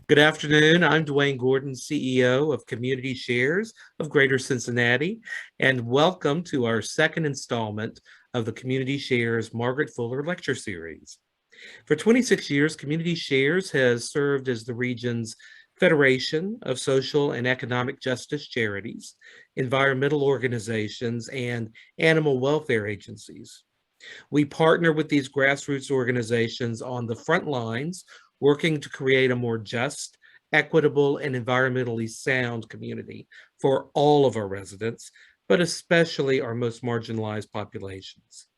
Good afternoon. I'm Duane Gordon, CEO of Community Shares of Greater Cincinnati, and welcome to our second installment of the Community Shares Margaret Fuller Lecture Series. For 26 years, Community Shares has served as the region's federation of social and economic justice charities, environmental organizations, and animal welfare agencies. We partner with these grassroots organizations on the front lines, working to create a more just, equitable, and environmentally sound community for all of our residents, but especially our most marginalized populations.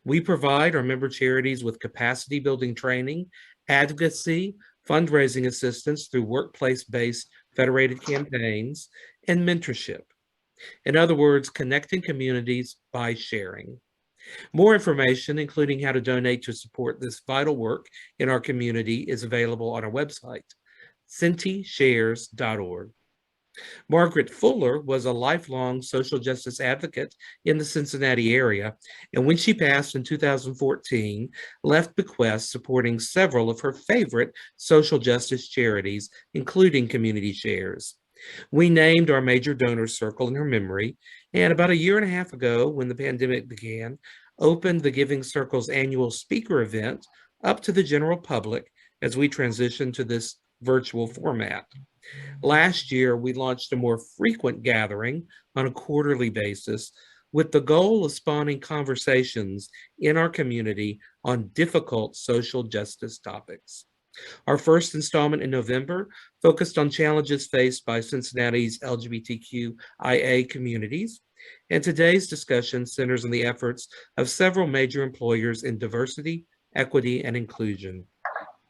We provide our member charities with capacity building training, advocacy, fundraising assistance through workplace-based federated campaigns, and mentorship. In other words, connecting communities by sharing. More information, including how to donate to support this vital work in our community, is available on our website, cintyshares.org. Margaret Fuller was a lifelong social justice advocate in the Cincinnati area, and when she passed in 2014, left bequests supporting several of her favorite social justice charities, including Community Shares. We named our major donor circle in her memory, and about a year and a half ago, when the pandemic began, opened the Giving Circle's annual speaker event up to the general public as we transition to this virtual format. Last year, we launched a more frequent gathering on a quarterly basis with the goal of spawning conversations in our community on difficult social justice topics. Our first installment in November focused on challenges faced by Cincinnati's LGBTQIA communities, and today's discussion centers on the efforts of several major employers in diversity, equity, and inclusion.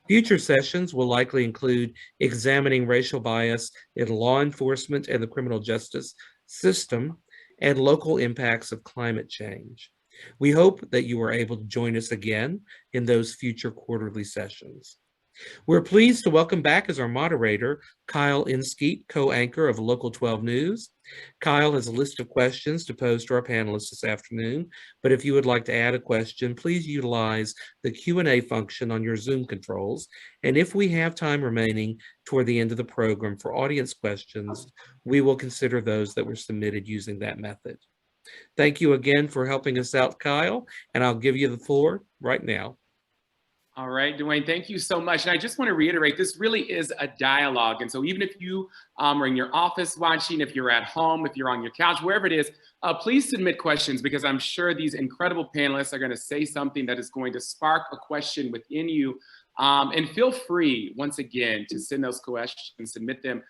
Future sessions will likely include examining racial bias in law enforcement and the criminal justice system and local impacts of climate change. We hope that you are able to join us again in those future quarterly sessions. We're pleased to welcome back as our moderator, Kyle Inskeep, co-anchor of Local 12 News. Kyle has a list of questions to pose to our panelists this afternoon, but if you would like to add a question, please utilize the Q&A function on your Zoom controls. And if we have time remaining toward the end of the program for audience questions, we will consider those that were submitted using that method. Thank you again for helping us out, Kyle, and I'll give you the floor right now. All right, Duane, thank you so much. And I just want to reiterate, this really is a dialogue. And so even if you are in your office watching, if you're at home, if you're on your couch, wherever it is, please submit questions, because I'm sure these incredible panelists are going to say something that is going to spark a question within you. And feel free, once again, to send those questions, submit them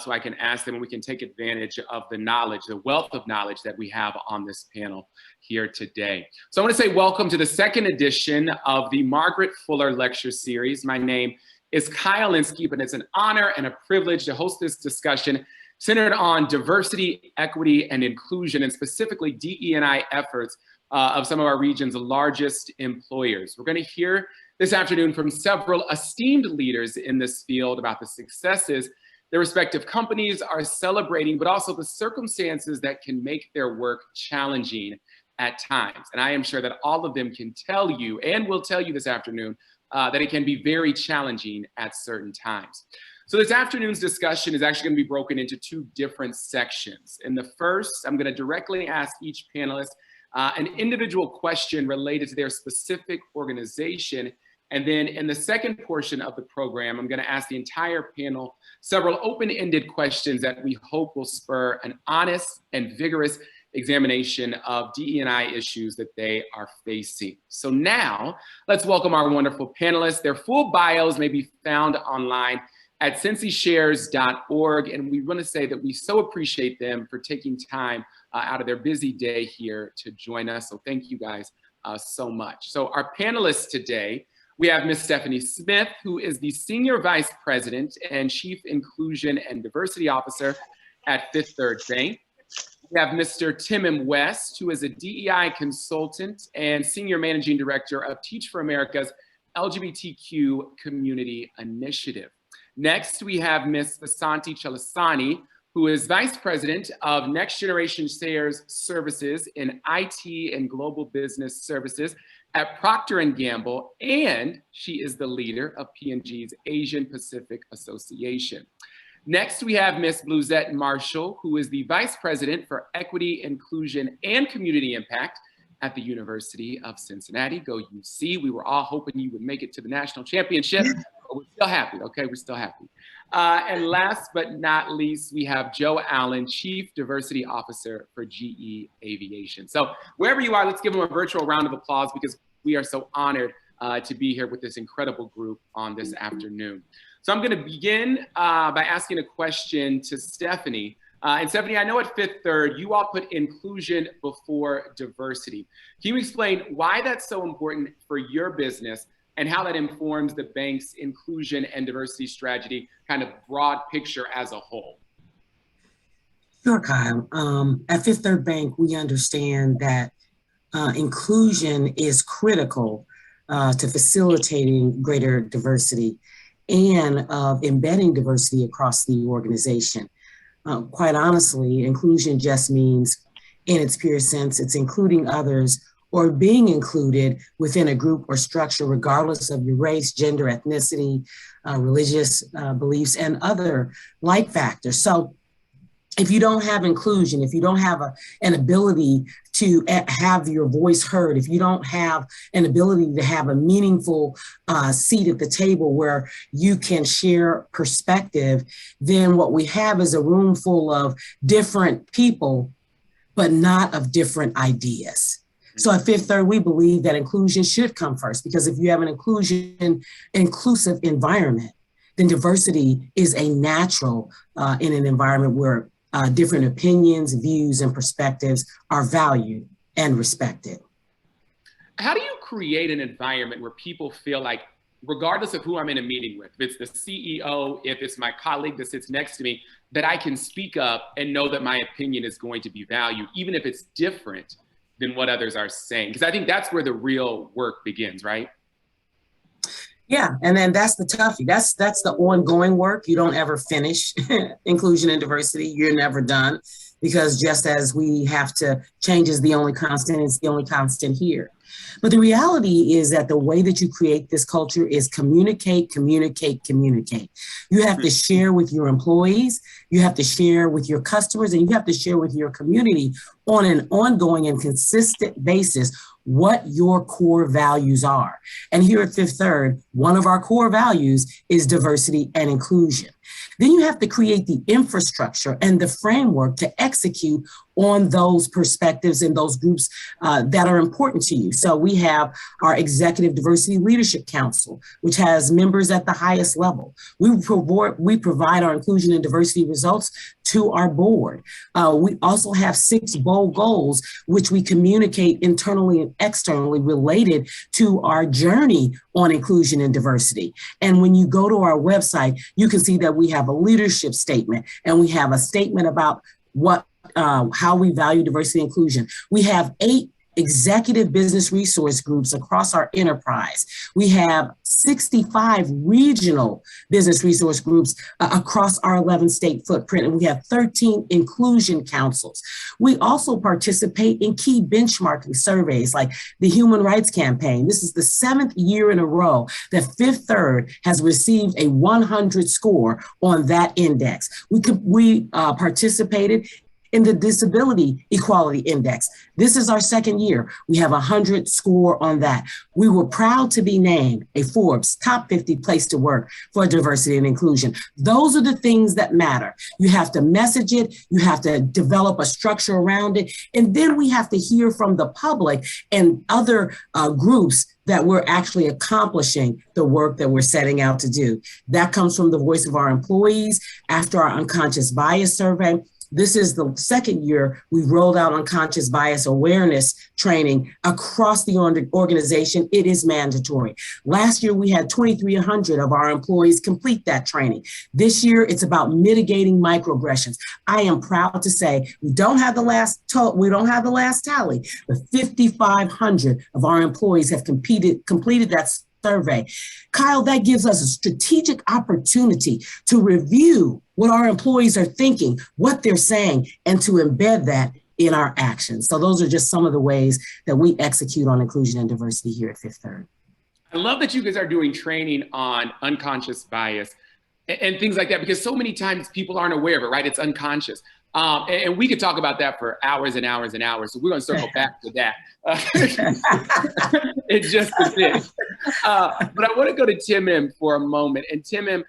so I can ask them, and we can take advantage of the knowledge, the wealth of knowledge that we have on this panel here today. So I want to say welcome to the second edition of the Margaret Fuller Lecture Series. My name is Kyle Inskeep, and it's an honor and a privilege to host this discussion centered on diversity, equity, and inclusion, and specifically DE&I efforts of some of our region's largest employers. We're going to hear this afternoon from several esteemed leaders in this field about the successes their respective companies are celebrating, but also the circumstances that can make their work challenging at times. And I am sure that all of them can tell you, and will tell you this afternoon, that it can be very challenging at certain times. So this afternoon's discussion is actually going to be broken into two different sections. In the first, I'm going to directly ask each panelist an individual question related to their specific organization. And then in the second portion of the program, I'm going to ask the entire panel several open-ended questions that we hope will spur an honest and vigorous examination of DE&I issues that they are facing. So now, let's welcome our wonderful panelists. Their full bios may be found online at cincyshares.org. And we want to say that we so appreciate them for taking time out of their busy day here to join us. So thank you guys so much. So our panelists today, we have Ms. Stephanie Smith, who is the Senior Vice President and Chief Inclusion and Diversity Officer at Fifth Third Bank. We have Mr. Tim M. West, who is a DEI consultant and Senior Managing Director of Teach for America's LGBTQ Community Initiative. Next, we have Ms. Vasanthi Chalasani, who is Vice President of Next Generation Sales Services in IT and Global Business Services. at Procter Gamble, and she is the leader of P&G's Asian Pacific Association. Next, we have Ms. Bleuzette Marshall, who is the Vice President for Equity, Inclusion, and Community Impact at the University of Cincinnati. Go UC. We were all hoping you would make it to the national championship, but we're still happy, okay? We're still happy. And last but not least, we have Joe Allen, Chief Diversity Officer for GE Aviation. So wherever you are, let's give them a virtual round of applause because we are so honored to be here with this incredible group on this afternoon. So I'm going to begin by asking a question to Stephanie. And Stephanie, I know at Fifth Third, you all put inclusion before diversity. Can you explain why that's so important for your business and how that informs the bank's inclusion and diversity strategy, kind of broad picture as a whole? Sure, Kyle. At Fifth Third Bank, we understand that inclusion is critical to facilitating greater diversity and embedding diversity across the organization. Quite honestly, inclusion just means, in its pure sense, it's including others or being included within a group or structure, regardless of your race, gender, ethnicity, religious beliefs, and other like factors. So if you don't have inclusion, if you don't have an ability to have your voice heard, if you don't have an ability to have a meaningful seat at the table where you can share perspective, then what we have is a room full of different people, but not of different ideas. So at Fifth Third, we believe that inclusion should come first, because if you have an inclusive environment, then diversity is a natural in an environment where different opinions, views, and perspectives are valued and respected. How do you create an environment where people feel like, regardless of who I'm in a meeting with, if it's the CEO, if it's my colleague that sits next to me, that I can speak up and know that my opinion is going to be valued, even if it's different than what others are saying? Because I think that's where the real work begins, right? Yeah, and then that's the toughie. That's the ongoing work. You don't ever finish inclusion and diversity. You're never done, because just as we have to, change is the only constant, it's the only constant here. But the reality is that the way that you create this culture is communicate, communicate, communicate. You have to share with your employees, you have to share with your customers, and you have to share with your community on an ongoing and consistent basis what your core values are. And here at Fifth Third, one of our core values is diversity and inclusion. Then you have to create the infrastructure and the framework to execute on those perspectives and those groups that are important to you. So we have our Executive Diversity Leadership Council, which has members at the highest level. We provide our inclusion and diversity results to our board. We also have 6 bold goals, which we communicate internally and externally related to our journey on inclusion and diversity. And when you go to our website, you can see that we have a leadership statement, and we have a statement about how we value diversity and inclusion. We have 8 executive business resource groups across our enterprise. We have 65 regional business resource groups across our 11-state footprint, and we have 13 inclusion councils. We also participate in key benchmarking surveys like the Human Rights Campaign. This is the 7th year in a row that Fifth Third has received a 100 score on that index. We participated in the Disability Equality Index. This is our 2nd year. We have a 100 score on that. We were proud to be named a Forbes top 50 place to work for diversity and inclusion. Those are the things that matter. You have to message it, you have to develop a structure around it, and then we have to hear from the public and other groups that we're actually accomplishing the work that we're setting out to do. That comes from the voice of our employees after our unconscious bias survey. This is the 2nd year we've rolled out unconscious bias awareness training across the organization. It is mandatory. Last year, we had 2,300 of our employees complete that training. This year, it's about mitigating microaggressions. I am proud to say we don't have the last tally, but 5,500 of our employees have completed that survey. Kyle, that gives us a strategic opportunity to review what our employees are thinking, what they're saying, and to embed that in our actions. So those are just some of the ways that we execute on inclusion and diversity here at Fifth Third. I love that you guys are doing training on unconscious bias and things like that, because so many times people aren't aware of it, right? It's unconscious. And we could talk about that for hours and hours and hours. So we're going to circle back to that. It's just a bit. But I want to go to Tim M for a moment. And Tim M,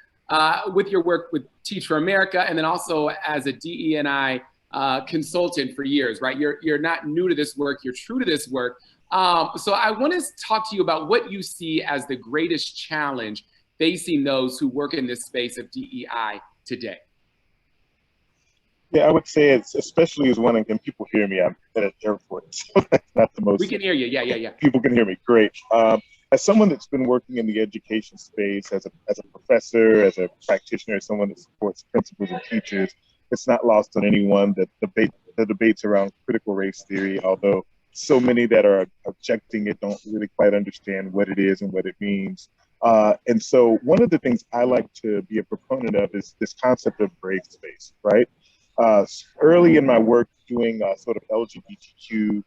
with your work with Teach for America, and then also as a DE&I consultant for years, right? You're not new to this work. You're true to this work. So I want to talk to you about what you see as the greatest challenge facing those who work in this space of DEI today. Yeah, I would say it's especially as one, and people hear me, I'm at an airport, so that's not the most. We can hear you, yeah. People can hear me, great. As someone that's been working in the education space, as a professor, as a practitioner, as someone that supports principals and teachers, it's not lost on anyone that the debates around critical race theory, although so many that are objecting it don't really quite understand what it is and what it means. And so one of the things I like to be a proponent of is this concept of brave space, right? Early in my work doing sort of LGBTQ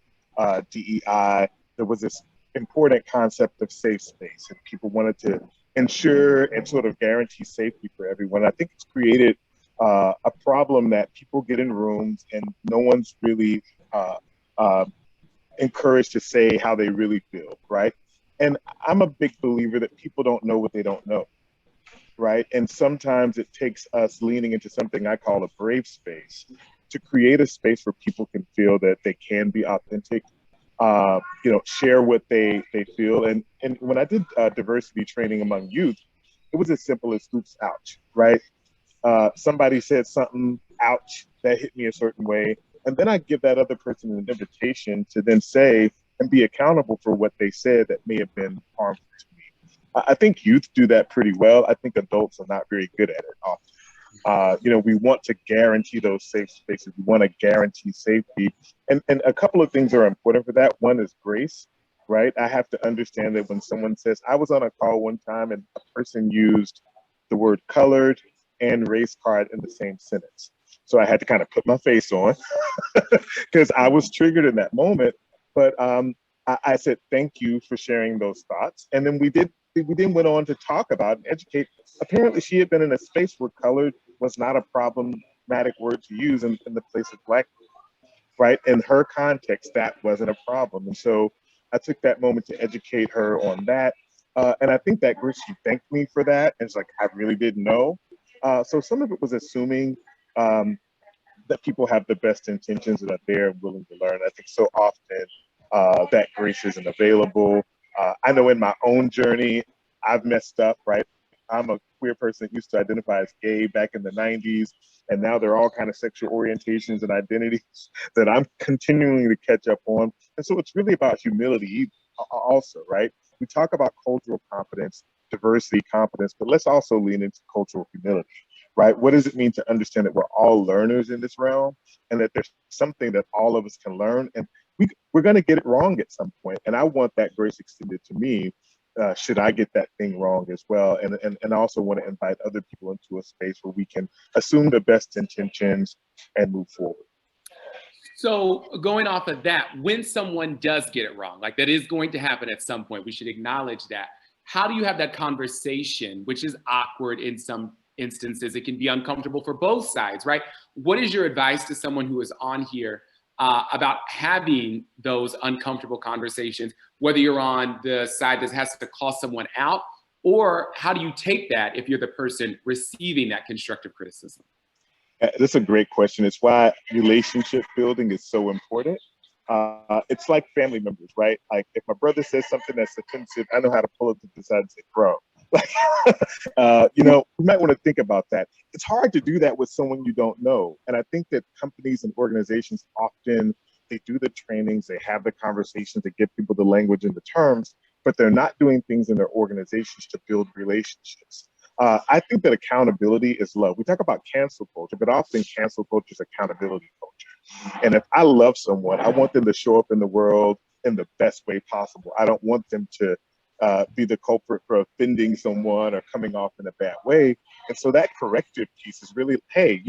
DEI, there was this important concept of safe space, and people wanted to ensure and sort of guarantee safety for everyone. I think it's created a problem that people get in rooms and no one's really encouraged to say how they really feel, right? And I'm a big believer that people don't know what they don't know, right? And sometimes it takes us leaning into something I call a brave space to create a space where people can feel that they can be authentic, share what they feel. And when I did diversity training among youth, it was as simple as oops, ouch, right? Somebody said something, ouch, that hit me a certain way. And then I give that other person an invitation to then say and be accountable for what they said that may have been harmful to me. I think youth do that pretty well. I think adults are not very good at it often. We want to guarantee those safe spaces. We want to guarantee safety. And a couple of things are important for that. One is grace, right? I have to understand that when someone says, I was on a call one time and a person used the word colored and race card in the same sentence. So I had to kind of put my face on because I was triggered in that moment. But I said, thank you for sharing those thoughts. And then we then went on to talk about and educate. Apparently she had been in a space where colored was not a problematic word to use in the place of Black, right? In her context, that wasn't a problem. And so I took that moment to educate her on that. And I think that she thanked me for that. And it's like, I really didn't know. So some of it was assuming that people have the best intentions and that they're willing to learn. I think so often that grace isn't available. I know in my own journey, I've messed up, right? I'm a queer person that used to identify as gay back in the 90s, and now there are all kind of sexual orientations and identities that I'm continuing to catch up on. And so it's really about humility also, right? We talk about cultural competence, diversity, competence, but let's also lean into cultural humility, right? What does it mean to understand that we're all learners in this realm and that there's something that all of us can learn, and we're going to get it wrong at some point. And I want that grace extended to me should I get that thing wrong as well. And I also want to invite other people into a space where we can assume the best intentions and move forward. So going off of that, when someone does get it wrong, like that is going to happen at some point, we should acknowledge that. How do you have that conversation, which is awkward in some instances? It can be uncomfortable for both sides, right? What is your advice to someone who is on here about having those uncomfortable conversations, whether you're on the side that has to call someone out, or how do you take that if you're the person receiving that constructive criticism? That's a great question. It's why relationship building is so important. It's like family members, right? Like if my brother says something that's offensive, I know how to pull it to the side and say, bro, like, we might want to think about that. It's hard to do that with someone you don't know. And I think that companies and organizations often, they do the trainings, they have the conversations, they give people the language and the terms, but they're not doing things in their organizations to build relationships. I think that accountability is love. We talk about cancel culture, but often cancel culture is accountability culture. And if I love someone, I want them to show up in the world in the best way possible. I don't want them to be the culprit for offending someone or coming off in a bad way. And so that corrective piece is really, hey,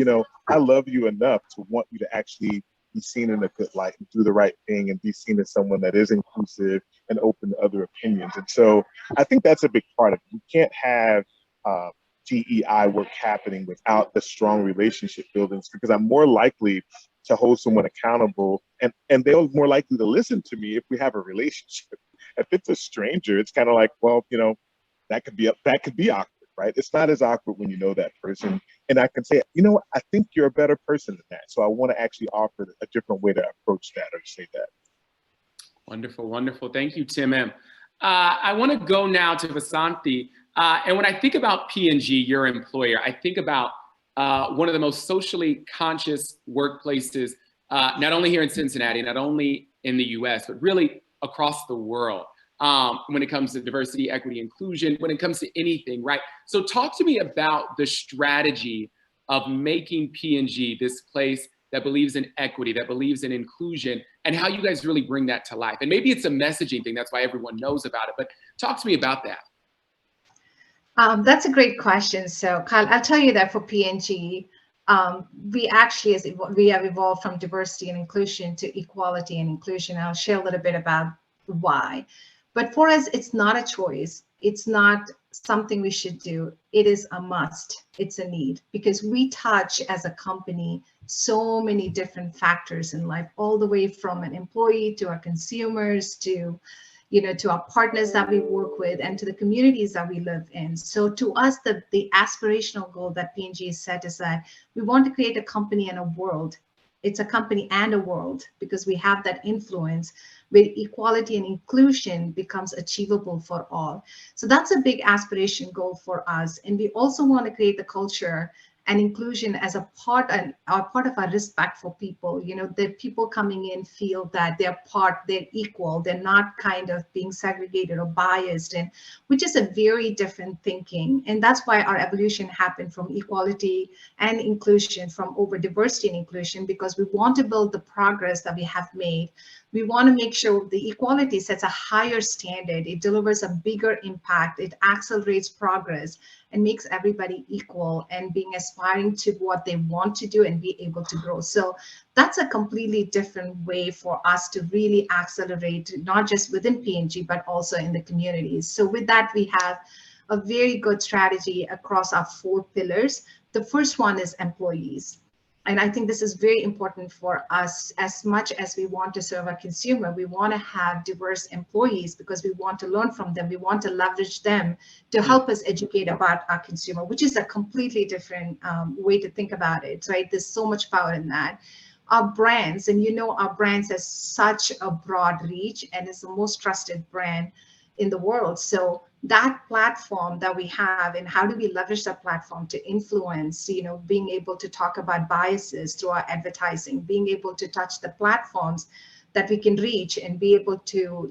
I love you enough to want you to actually be seen in a good light and do the right thing and be seen as someone that is inclusive and open to other opinions. And so I think that's a big part of it. We can't have DEI work happening without the strong relationship buildings, because I'm more likely to hold someone accountable and they're more likely to listen to me if we have a relationship. If it's a stranger, it's kind of like, well, you know, that could be awkward, right? It's not as awkward when you know that person. And I can say, you know, I think you're a better person than that. So I want to actually offer a different way to approach that or say that. Wonderful, wonderful. Thank you, Tim M. I want to go now to Vasanthi. And when I think about P&G, your employer, I think about one of the most socially conscious workplaces, not only here in Cincinnati, not only in the US, but really across the world. When it comes to diversity, equity, inclusion, when it comes to anything, right? So talk to me about the strategy of making P&G this place that believes in equity, that believes in inclusion, and how you guys really bring that to life. And maybe it's a messaging thing, that's why everyone knows about it, but talk to me about that. That's a great question. So Kyle, I'll tell you that for P&G, we actually, we have evolved from diversity and inclusion to equality and inclusion. I'll share a little bit about why. But for us, it's not a choice. It's not something we should do. It is a must. It's a need, because we touch as a company so many different factors in life, all the way from an employee to our consumers to, you know, to our partners that we work with and to the communities that we live in. So to us, the aspirational goal that P&G has set is that we want to create a company and a world. It's a company and a world, because we have that influence where equality and inclusion becomes achievable for all. So that's a big aspiration goal for us. And we also want to create the culture and inclusion as a part of our respect for people. You know, that people coming in feel that they're equal, they're not kind of being segregated or biased, and which is a very different thinking. And that's why our evolution happened from equality and inclusion, from over diversity and inclusion, because we want to build the progress that we have made. We want to make sure the equality sets a higher standard, it delivers a bigger impact, it accelerates progress and makes everybody equal and being aspiring to what they want to do and be able to grow. So that's a completely different way for us to really accelerate, not just within P&G, but also in the communities. So with that, we have a very good strategy across our 4 pillars. The first one is employees. And I think this is very important for us. As much as we want to serve our consumer, we want to have diverse employees because we want to learn from them. We want to leverage them to help us educate about our consumer, which is a completely different way to think about it, right? There's so much power in that. Our brands, and you know, our brands has such a broad reach and is the most trusted brand in the world. So that platform that we have, and how do we leverage that platform to influence, you know, being able to talk about biases through our advertising, being able to touch the platforms that we can reach and be able to,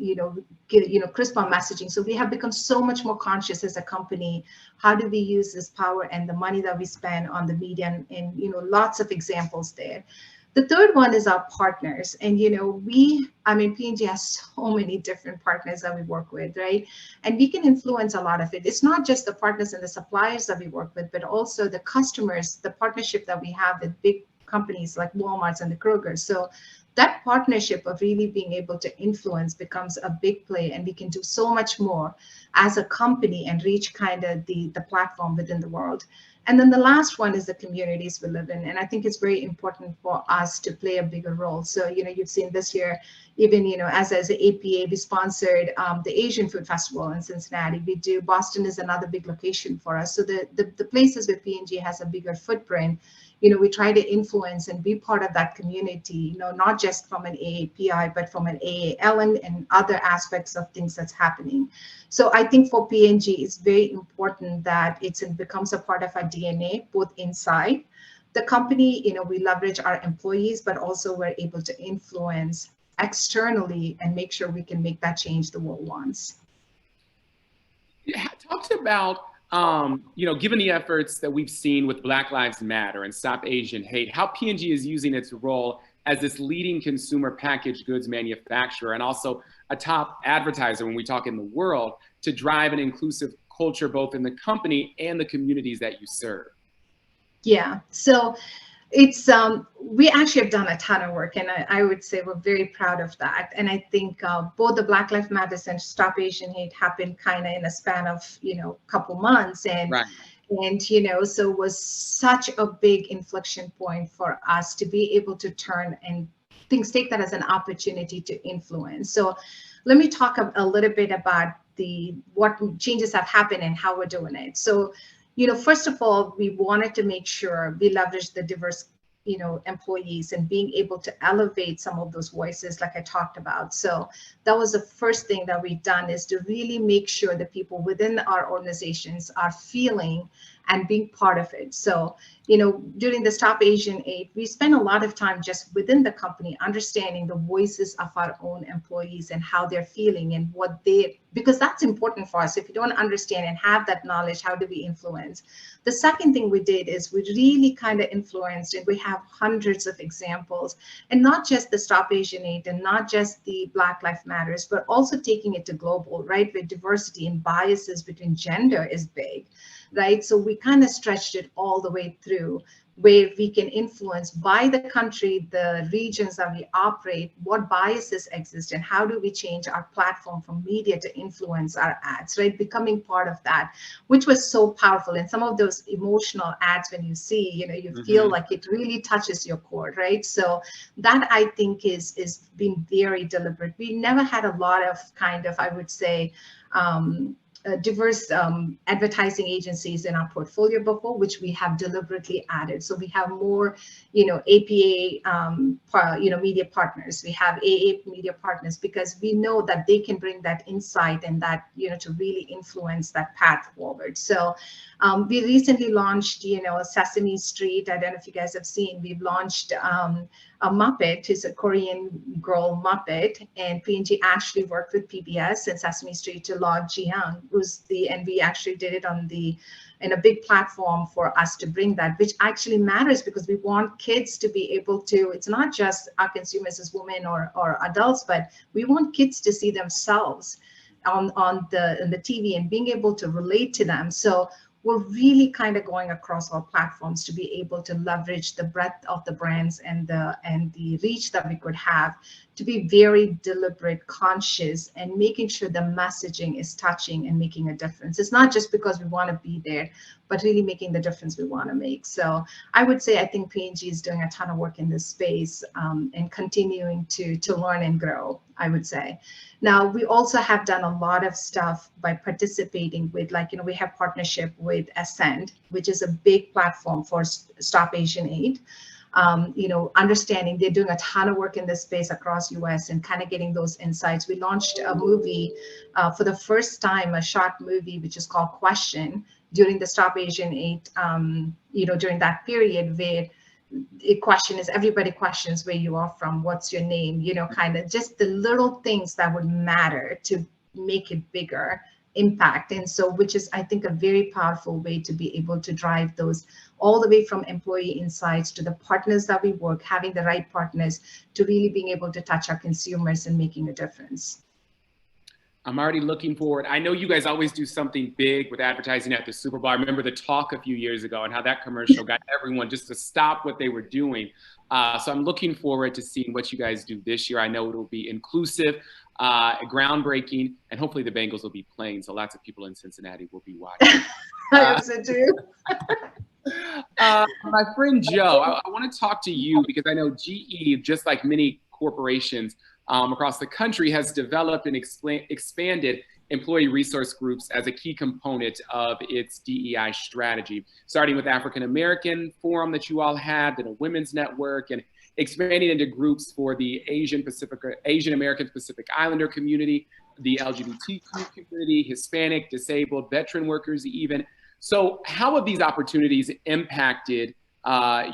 get, crisp our messaging. So we have become so much more conscious as a company. How do we use this power and the money that we spend on the media, and lots of examples there. The third one is our partners. And, P&G has so many different partners that we work with, right? And we can influence a lot of it. It's not just the partners and the suppliers that we work with, but also the customers, the partnership that we have with big companies like Walmart's and the Kroger. So that partnership of really being able to influence becomes a big play, and we can do so much more as a company and reach kind of the platform within the world. And then the last one is the communities we live in. And I think it's very important for us to play a bigger role. So, you've seen this year, even, as an APA, we sponsored the Asian Food Festival in Cincinnati. Boston is another big location for us. So the places where P&G has a bigger footprint, we try to influence and be part of that community, not just from an AAPI, but from an AAL and other aspects of things that's happening. So I think for P&G, it's very important that it becomes a part of our DNA, both inside the company, we leverage our employees, but also we're able to influence externally and make sure we can make that change the world wants. Yeah, talked about, given the efforts that we've seen with Black Lives Matter and Stop Asian Hate, how P&G is using its role as this leading consumer packaged goods manufacturer and also a top advertiser when we talk in the world to drive an inclusive culture both in the company and the communities that you serve. Yeah, so it's we actually have done a ton of work, and I would say we're very proud of that. And I think both the Black Lives Matter and Stop Asian Hate happened kind of in a span of couple months, and Right. and so it was such a big inflection point for us to be able to turn and take that as an opportunity to influence. So let me talk a little bit about what changes have happened and how we're doing it. So first of all, we wanted to make sure we leverage the diverse employees and being able to elevate some of those voices like I talked about. So that was the first thing that we've done, is to really make sure the people within our organizations are feeling and being part of it. So, during the Stop Asian Hate, we spend a lot of time just within the company understanding the voices of our own employees and how they're feeling and because that's important for us. If you don't understand and have that knowledge, how do we influence? The second thing we did is we really kind of influenced, and we have hundreds of examples, and not just the Stop Asian Hate and not just the Black Lives Matters, but also taking it to global, right? Where diversity and biases between gender is big. Right. So we kind of stretched it all the way through, where we can influence by the country, the regions that we operate, what biases exist, and how do we change our platform from media to influence our ads, right? Becoming part of that, which was so powerful. And some of those emotional ads, when you see, you feel like it really touches your core, right? So that, I think, is being very deliberate. We never had a lot of I would say, diverse advertising agencies in our portfolio before, which we have deliberately added. So we have more, APA, media partners. We have AA media partners, because we know that they can bring that insight and that, to really influence that path forward. So we recently launched, Sesame Street. I don't know if you guys have seen. We've launched a Muppet. It's a Korean girl Muppet, and P&G actually worked with PBS and Sesame Street to launch Jiyoung, and we actually did it in a big platform for us to bring that, which actually matters, because we want kids to be able to, it's not just our consumers as women or adults, but we want kids to see themselves on the TV and being able to relate to them. So we're really kind of going across all platforms to be able to leverage the breadth of the brands and the reach that we could have, to be very deliberate, conscious, and making sure the messaging is touching and making a difference. It's not just because we want to be there, but really making the difference we want to make. So I would say I think P&G is doing a ton of work in this space, and continuing to learn and grow, I would say. Now, we also have done a lot of stuff by participating with, we have partnership with Ascend, which is a big platform for Stop Asian Hate. Understanding they're doing a ton of work in this space across US and kind of getting those insights. We launched a movie for the first time, a short movie, which is called Question, during the Stop Asian Hate, during that period, where the question is, everybody questions where you are from, what's your name, kind of just the little things that would matter to make it bigger impact. And so, which is, I think, a very powerful way to be able to drive those all the way from employee insights to the partners that we work, having the right partners to really being able to touch our consumers and making a difference. I'm already looking forward. I know you guys always do something big with advertising at the Super Bowl. I remember the talk a few years ago and how that commercial got everyone just to stop what they were doing. So I'm looking forward to seeing what you guys do this year. I know it will be inclusive, groundbreaking, and hopefully the Bengals will be playing. So lots of people in Cincinnati will be watching. I also do. My friend Joe, I want to talk to you because I know GE, just like many corporations across the country, has developed and expanded employee resource groups as a key component of its DEI strategy, starting with African American Forum that you all had, then a women's network, and expanding into groups for the Asian American Pacific Islander community, the LGBTQ community, Hispanic, disabled, veteran workers even. So how have these opportunities impacted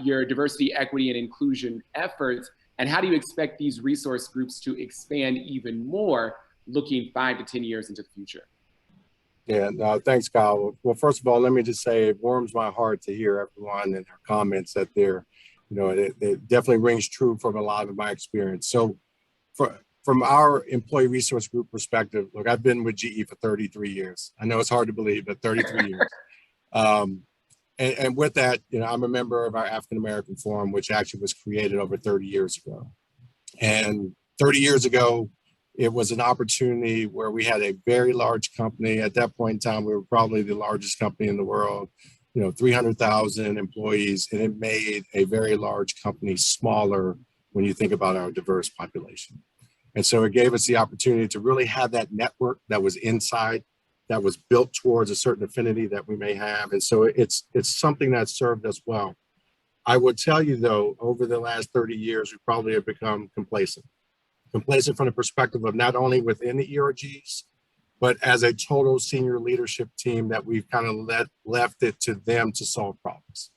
your diversity, equity, and inclusion efforts? And how do you expect these resource groups to expand even more looking 5 to 10 years into the future? Yeah, no, thanks, Kyle. Well, first of all, let me just say it warms my heart to hear everyone and their comments that they're, it definitely rings true from a lot of my experience. So from our employee resource group perspective, look, I've been with GE for 33 years. I know it's hard to believe, but 33 years. And with that, I'm a member of our African American Forum, which actually was created over 30 years ago. And 30 years ago, it was an opportunity where we had a very large company. At that point in time, we were probably the largest company in the world, 300,000 employees, and it made a very large company smaller when you think about our diverse population. And so it gave us the opportunity to really have that network that was inside, that was built towards a certain affinity that we may have. And so it's something that served us well. I would tell you though, over the last 30 years, we probably have become complacent from the perspective of not only within the ERGs, but as a total senior leadership team that we've kind of left it to them to solve problems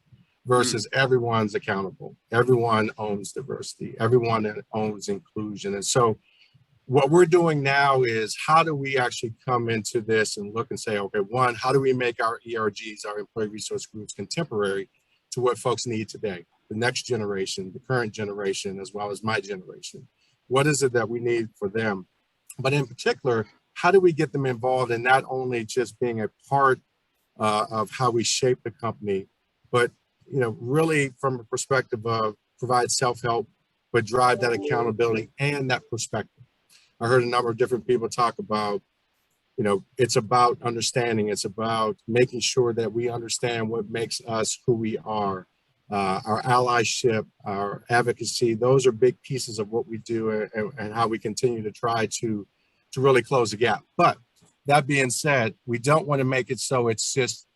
versus everyone's accountable. Everyone owns diversity. Everyone owns inclusion. And so what we're doing now is how do we actually come into this and look and say, okay, one, how do we make our ERGs, our employee resource groups, contemporary to what folks need today, the next generation, the current generation, as well as my generation? What is it that we need for them? But in particular, how do we get them involved in not only just being a part of how we shape the company, but really from a perspective of provide self-help, but drive that accountability and that perspective. I heard a number of different people talk about, it's about understanding. It's about making sure that we understand what makes us who we are. Our allyship, our advocacy, those are big pieces of what we do and how we continue to try to really close the gap. But that being said, we don't want to make it so it's just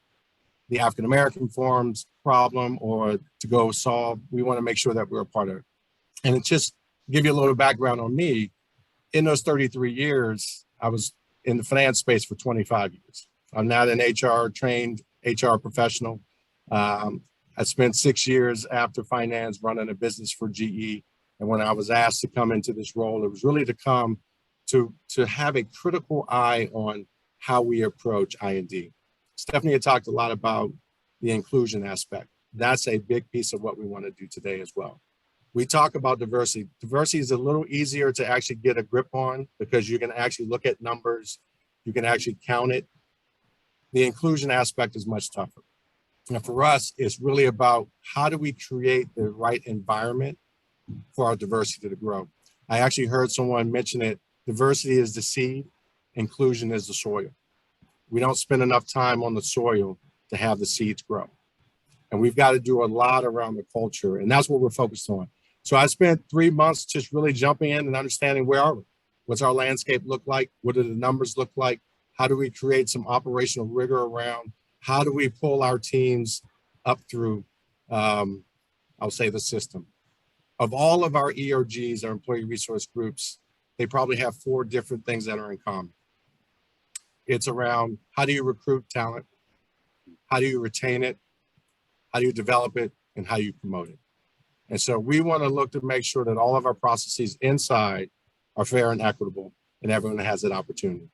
the African American Forum's problem or to go solve. We want to make sure that we're a part of it. And it just give you a little background on me. In those 33 years, I was in the finance space for 25 years. I'm not an trained HR professional. I spent 6 years after finance running a business for GE. And when I was asked to come into this role, it was really to come to have a critical eye on how we approach I&D. Stephanie had talked a lot about the inclusion aspect. That's a big piece of what we want to do today as well. We talk about diversity. Diversity is a little easier to actually get a grip on because you can actually look at numbers, you can actually count it. The inclusion aspect is much tougher. And for us, it's really about how do we create the right environment for our diversity to grow. I actually heard someone mention it, diversity is the seed, inclusion is the soil. We don't spend enough time on the soil to have the seeds grow. And we've got to do a lot around the culture, and that's what we're focused on. So I spent 3 months just really jumping in and understanding where are we? What's our landscape look like? What do the numbers look like? How do we create some operational rigor around? How do we pull our teams up through, I'll say the system? Of all of our ERGs, our employee resource groups, they probably have 4 different things that are in common. It's around how do you recruit talent? How do you retain it? How do you develop it? And how do you promote it? And so we want to look to make sure that all of our processes inside are fair and equitable and everyone has that opportunity.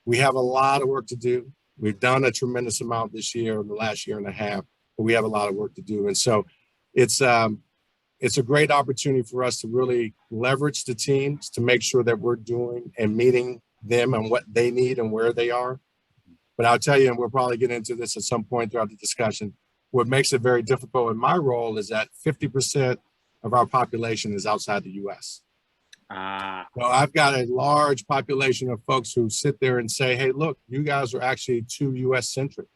We have a lot of work to do. We've done a tremendous amount this year, the last year and a half, but we have a lot of work to do. And so it's a great opportunity for us to really leverage the teams to make sure that we're doing and meeting them and what they need and where they are. But I'll tell you, and we'll probably get into this at some point throughout the discussion, what makes it very difficult in my role is that 50% of our population is outside the US. So I've got a large population of folks who sit there and say, hey, look, you guys are actually too US centric.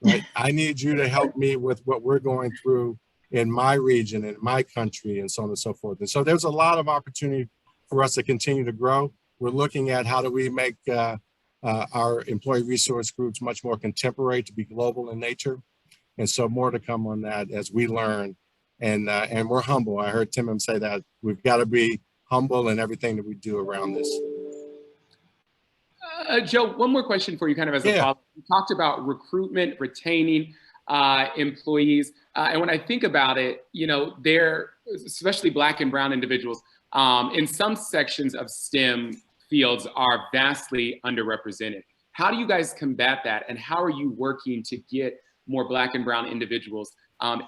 Right? I need you to help me with what we're going through in my region, in my country, and so on and so forth. And so there's a lot of opportunity for us to continue to grow. We're looking at how do we make our employee resource groups much more contemporary to be global in nature. And so more to come on that as we learn. And we're humble. I heard Tim say that we've got to be humble in everything that we do around this. Joe, one more question for you kind of as a follow-up. You talked about recruitment, retaining employees. And when I think about it, they're, especially Black and brown individuals, in some sections of STEM fields are vastly underrepresented. How do you guys combat that? And how are you working to get more Black and brown individuals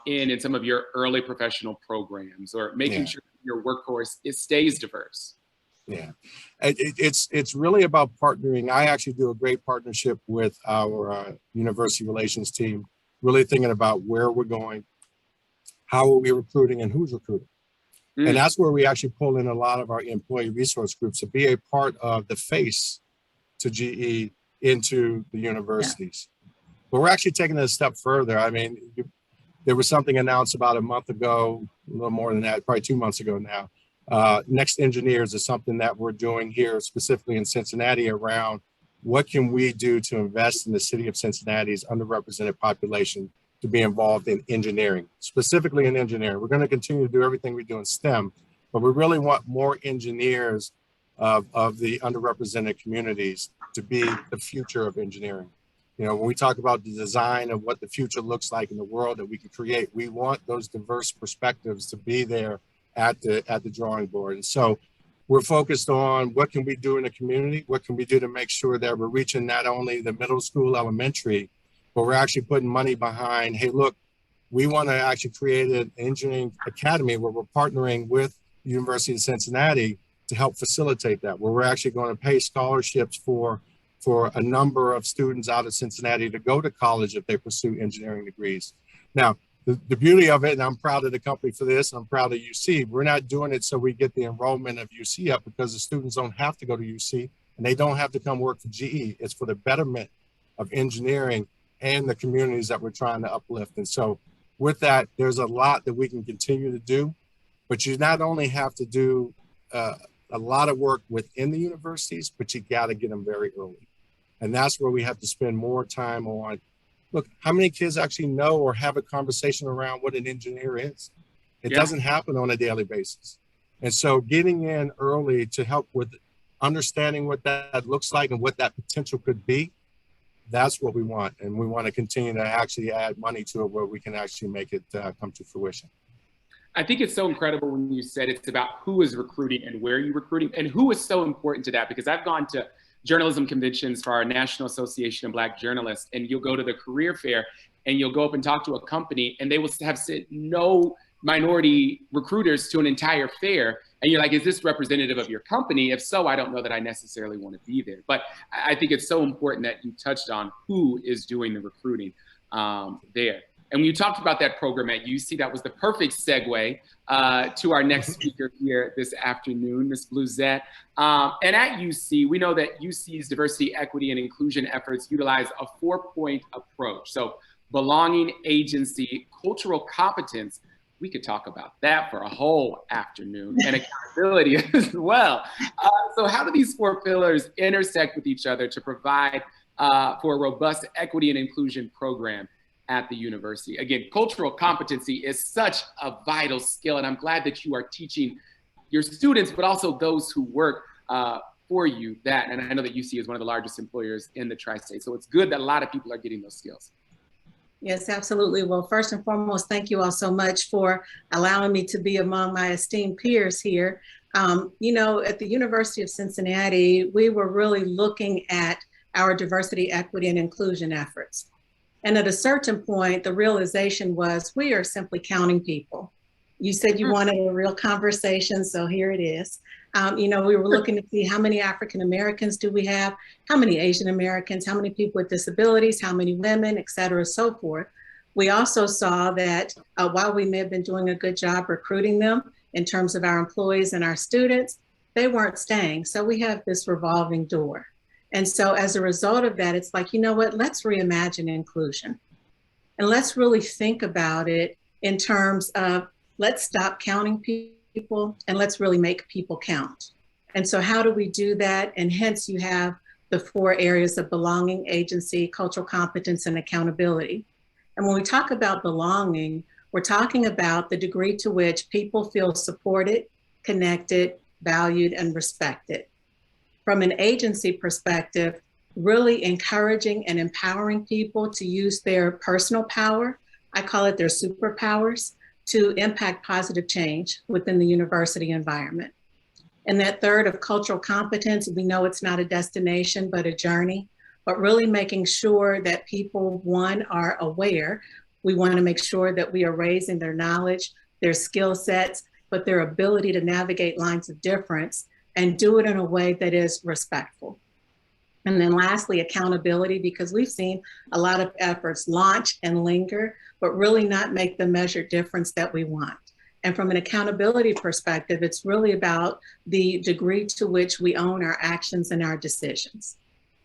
in some of your early professional programs or making sure your workforce stays diverse? Yeah, it's really about partnering. I actually do a great partnership with our university relations team. really thinking about where we're going, how are we recruiting, and who's recruiting. And that's where we actually pull in a lot of our employee resource groups to be a part of the face to GE into the universities. But we're actually taking it a step further. I mean, there was something announced about a month ago, a little more than that, probably 2 months ago now. Next Engineers is something that we're doing here specifically in Cincinnati around what can we do to invest in the city of Cincinnati's underrepresented population to be involved in engineering, specifically in engineering. We're going to continue to do everything we do in STEM, but we really want more engineers of the underrepresented communities to be the future of engineering. You know, when we talk about the design of what the future looks like in the world that we can create, we want those diverse perspectives to be there at the drawing board. And so we're focused on what can we do in the community? What can we do to make sure that we're reaching not only the middle school, elementary, but we're actually putting money behind, hey, look, we want to actually create an engineering academy where we're partnering with the University of Cincinnati to help facilitate that, where we're actually going to pay scholarships for a number of students out of Cincinnati to go to college if they pursue engineering degrees. Now, the beauty of it, and I'm proud of the company for this, I'm proud of UC, we're not doing it so we get the enrollment of UC up, because the students don't have to go to UC and they don't have to come work for GE. It's for the betterment of engineering and the communities that we're trying to uplift. And so with that, there's a lot that we can continue to do, but you not only have to do a lot of work within the universities, but you got to get them very early. And that's where we have to spend more time on, look, how many kids actually know or have a conversation around what an engineer is? It doesn't happen on a daily basis. And so getting in early to help with understanding what that looks like and what that potential could be, that's what we want. And we want to continue to actually add money to it where we can actually make it come to fruition. I think it's so incredible when you said it's about who is recruiting and where you're recruiting, and who is so important to that, because I've gone to journalism conventions for our National Association of Black Journalists, and you'll go to the career fair and you'll go up and talk to a company and they will have said no minority recruiters to an entire fair. And you're like, is this representative of your company? If so, I don't know that I necessarily want to be there. But I think it's so important that you touched on who is doing the recruiting there. And when you talked about that program at UC, that was the perfect segue to our next speaker here this afternoon, Ms. Bleuzette. And at UC, we know that UC's diversity, equity, and inclusion efforts utilize a 4-point approach. So belonging, agency, cultural competence. We could talk about that for a whole afternoon, and accountability as well. So how do these 4 pillars intersect with each other to provide for a robust equity and inclusion program at the university? Again, cultural competency is such a vital skill, and I'm glad that you are teaching your students, but also those who work for you that. And I know that UC is one of the largest employers in the tri-state, so it's good that a lot of people are getting those skills. Yes, absolutely. Well, first and foremost, thank you all so much for allowing me to be among my esteemed peers here. You know, at the University of Cincinnati, we were really looking at our diversity, equity, and inclusion efforts. And at a certain point, the realization was we are simply counting people. You said you wanted a real conversation, so here it is. You know, we were looking to see how many African Americans do we have, how many Asian Americans, how many people with disabilities, how many women, et cetera, so forth. We also saw that while we may have been doing a good job recruiting them in terms of our employees and our students, they weren't staying. So we have this revolving door. And so as a result of that, it's like, you know what, let's reimagine inclusion. And let's really think about it in terms of, let's stop counting people and let's really make people count. And so how do we do that? And hence you have the 4 areas of belonging, agency, cultural competence, and accountability. And when we talk about belonging, we're talking about the degree to which people feel supported, connected, valued, and respected. From an agency perspective, really encouraging and empowering people to use their personal power, I call it their superpowers, to impact positive change within the university environment. And that third of cultural competence, we know it's not a destination, but a journey, but really making sure that people, one, are aware. We want to make sure that we are raising their knowledge, their skill sets, but their ability to navigate lines of difference and do it in a way that is respectful. And then lastly, accountability, because we've seen a lot of efforts launch and linger, but really not make the measured difference that we want. And from an accountability perspective, it's really about the degree to which we own our actions and our decisions.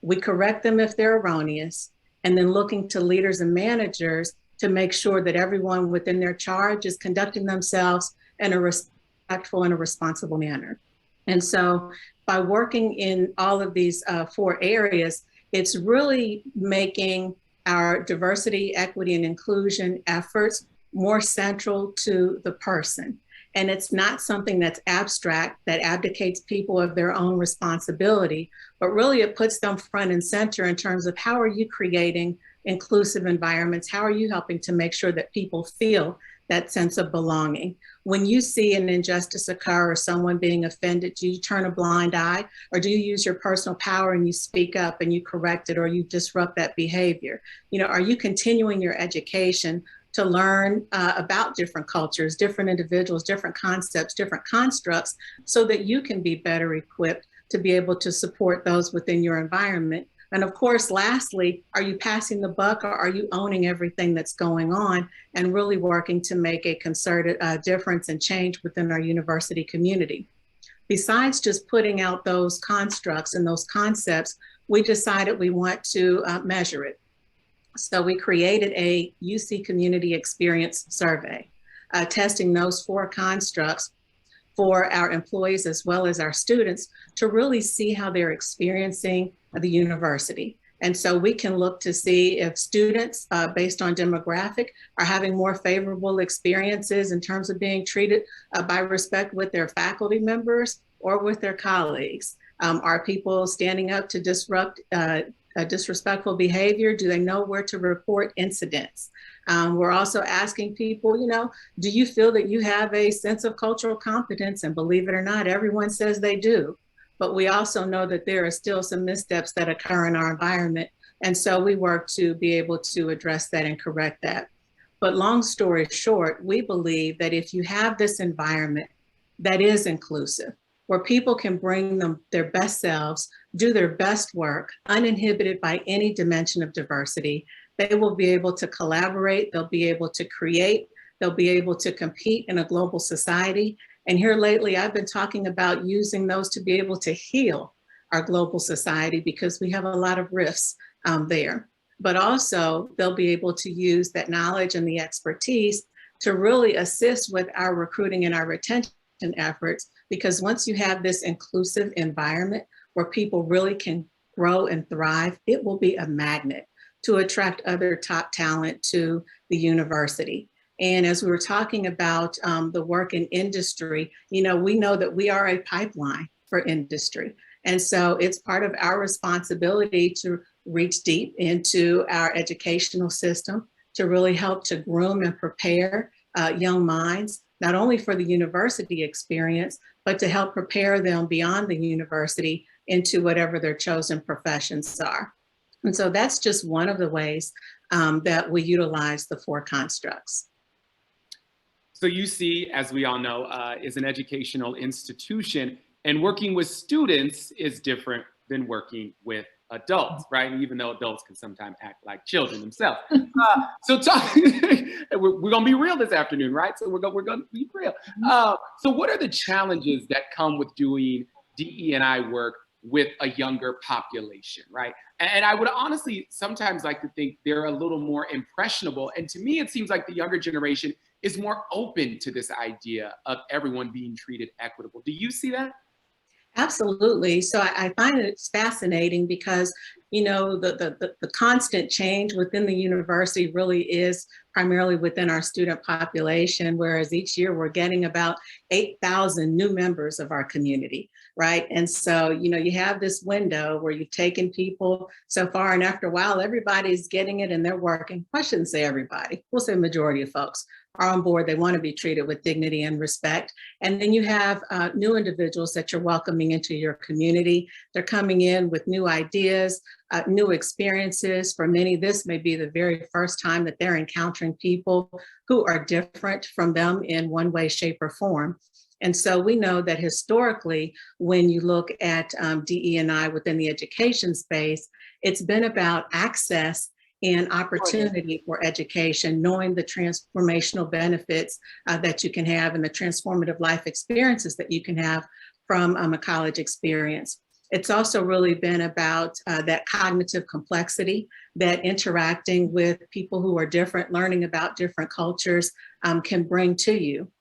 We correct them if they're erroneous, and then looking to leaders and managers to make sure that everyone within their charge is conducting themselves in a respectful and a responsible manner. And so by working in all of these 4 areas, it's really making our diversity, equity, and inclusion efforts more central to the person. And it's not something that's abstract, that abdicates people of their own responsibility, but really it puts them front and center in terms of how are you creating inclusive environments? How are you helping to make sure that people feel that sense of belonging? When you see an injustice occur or someone being offended, do you turn a blind eye, or do you use your personal power and you speak up and you correct it, or you disrupt that behavior? You know, are you continuing your education to learn about different cultures, different individuals, different concepts, different constructs, so that you can be better equipped to be able to support those within your environment? And of course, lastly, are you passing the buck, or are you owning everything that's going on and really working to make a concerted difference and change within our university community? Besides just putting out those constructs and those concepts, we decided we want to measure it. So we created a UC Community Experience Survey, testing those 4 constructs for our employees as well as our students to really see how they're experiencing the university. And so we can look to see if students, based on demographic, are having more favorable experiences in terms of being treated by respect with their faculty members or with their colleagues. Are people standing up to disrupt disrespectful behavior? Do they know where to report incidents? We're also asking people, you know, do you feel that you have a sense of cultural competence? And believe it or not, everyone says they do. But we also know that there are still some missteps that occur in our environment. And so we work to be able to address that and correct that. But long story short, we believe that if you have this environment that is inclusive, where people can bring them their best selves, do their best work, uninhibited by any dimension of diversity, they will be able to collaborate, they'll be able to create, they'll be able to compete in a global society. And here lately, I've been talking about using those to be able to heal our global society, because we have a lot of rifts there. But also, they'll be able to use that knowledge and the expertise to really assist with our recruiting and our retention efforts, because once you have this inclusive environment where people really can grow and thrive, it will be a magnet to attract other top talent to the university. And as we were talking about the work in industry, you know, we know that we are a pipeline for industry. And so it's part of our responsibility to reach deep into our educational system to really help to groom and prepare young minds, not only for the university experience, but to help prepare them beyond the university into whatever their chosen professions are. And so that's just one of the ways that we utilize the 4 constructs. So UC, as we all know, is an educational institution, and working with students is different than working with adults, right? Even though adults can sometimes act like children themselves. So we're gonna be real this afternoon, right? So we're gonna be real. So what are the challenges that come with doing DE&I work with a younger population, right? And I would honestly sometimes like to think they're a little more impressionable. And to me, it seems like the younger generation is more open to this idea of everyone being treated equitable. Do you see that? Absolutely. So I find it fascinating because, you know, the constant change within the university really is primarily within our student population, whereas each year we're getting about 8,000 new members of our community, right? And so, you know, you have this window where you've taken people so far, and after a while, everybody's getting it and they're working. I shouldn't say everybody, we'll say majority of folks are on board. They want to be treated with dignity and respect. And then you have new individuals that you're welcoming into your community. They're coming in with new ideas, new experiences. For many, this may be the very first time that they're encountering people who are different from them in one way, shape, or form. And so we know that historically, when you look at DE&I within the education space, it's been about access and opportunity for education, knowing the transformational benefits that you can have and the transformative life experiences that you can have from a college experience. It's also really been about that cognitive complexity that interacting with people who are different, learning about different cultures can bring to you.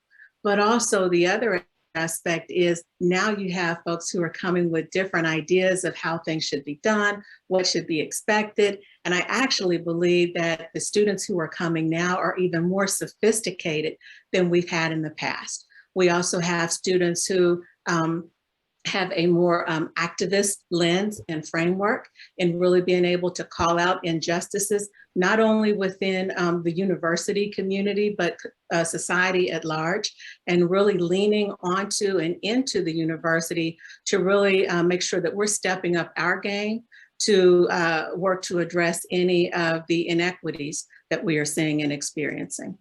But also the other aspect is now you have folks who are coming with different ideas of how things should be done, what should be expected. And I actually believe that the students who are coming now are even more sophisticated than we've had in the past. We also have students who have a more activist lens and framework and really being able to call out injustices, not only within the university community, but society at large, and really leaning onto and into the university to really make sure that we're stepping up our game to work to address any of the inequities that we are seeing and experiencing.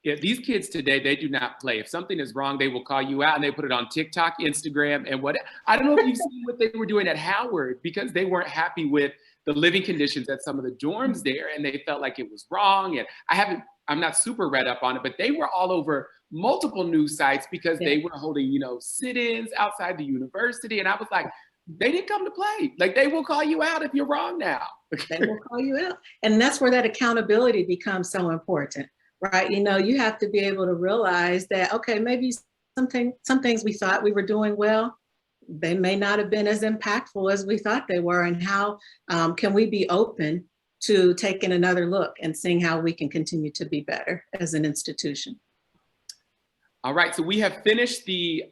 Yeah, these kids today, they do not play. If something is wrong, they will call you out and they put it on TikTok, Instagram, and what. I don't know if you've seen what they were doing at Howard, because they weren't happy with the living conditions at some of the dorms there, and they felt like it was wrong. And I'm not super read up on it, but they were all over multiple news sites because they were holding, sit-ins outside the university. And I was like, they didn't come to play. Like, they will call you out if you're wrong now. They will call you out. And that's where that accountability becomes so important. Right, you have to be able to realize that, okay, maybe some things we thought we were doing well, they may not have been as impactful as we thought they were, and how can we be open to taking another look and seeing how we can continue to be better as an institution. All right, so we have finished the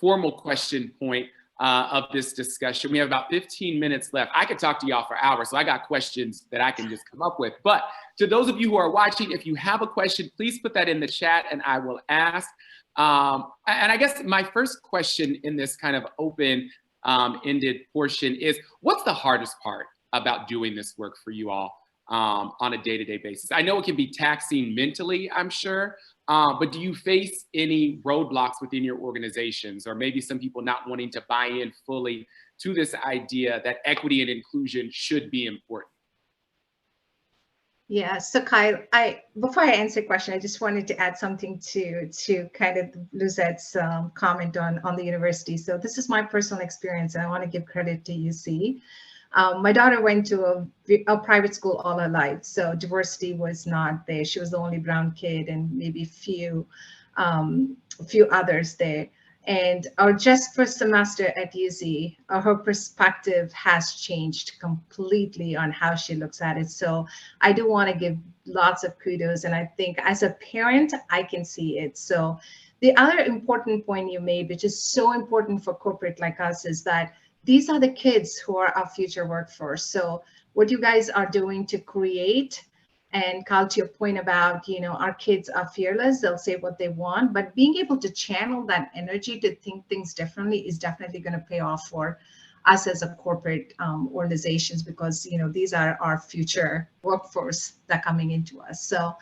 formal question point of this discussion. We have about 15 minutes left. I could talk to y'all for hours, so I got questions that I can just come up with. But to those of you who are watching, if you have a question, please put that in the chat and I will ask. And I guess my first question in this kind of open-ended portion is, what's the hardest part about doing this work for you all on a day-to-day basis? I know it can be taxing mentally, I'm sure, but do you face any roadblocks within your organizations, or maybe some people not wanting to buy in fully to this idea that equity and inclusion should be important? Yeah, so Kyle, before I answer the question, I just wanted to add something to kind of Bleuzette's comment on the university. So this is my personal experience, and I want to give credit to UC. My daughter went to a private school all her life, so diversity was not there. She was the only brown kid, and maybe few others there. And just first semester at UC, her perspective has changed completely on how she looks at it. So I do want to give lots of kudos, and I think as a parent, I can see it. So the other important point you made, which is so important for corporate like us, is that these are the kids who are our future workforce. So what you guys are doing to create, and Kyle, to your point about, our kids are fearless, they'll say what they want, but being able to channel that energy to think things differently is definitely going to pay off for us as a corporate organizations, because, these are our future workforce that are coming into us. So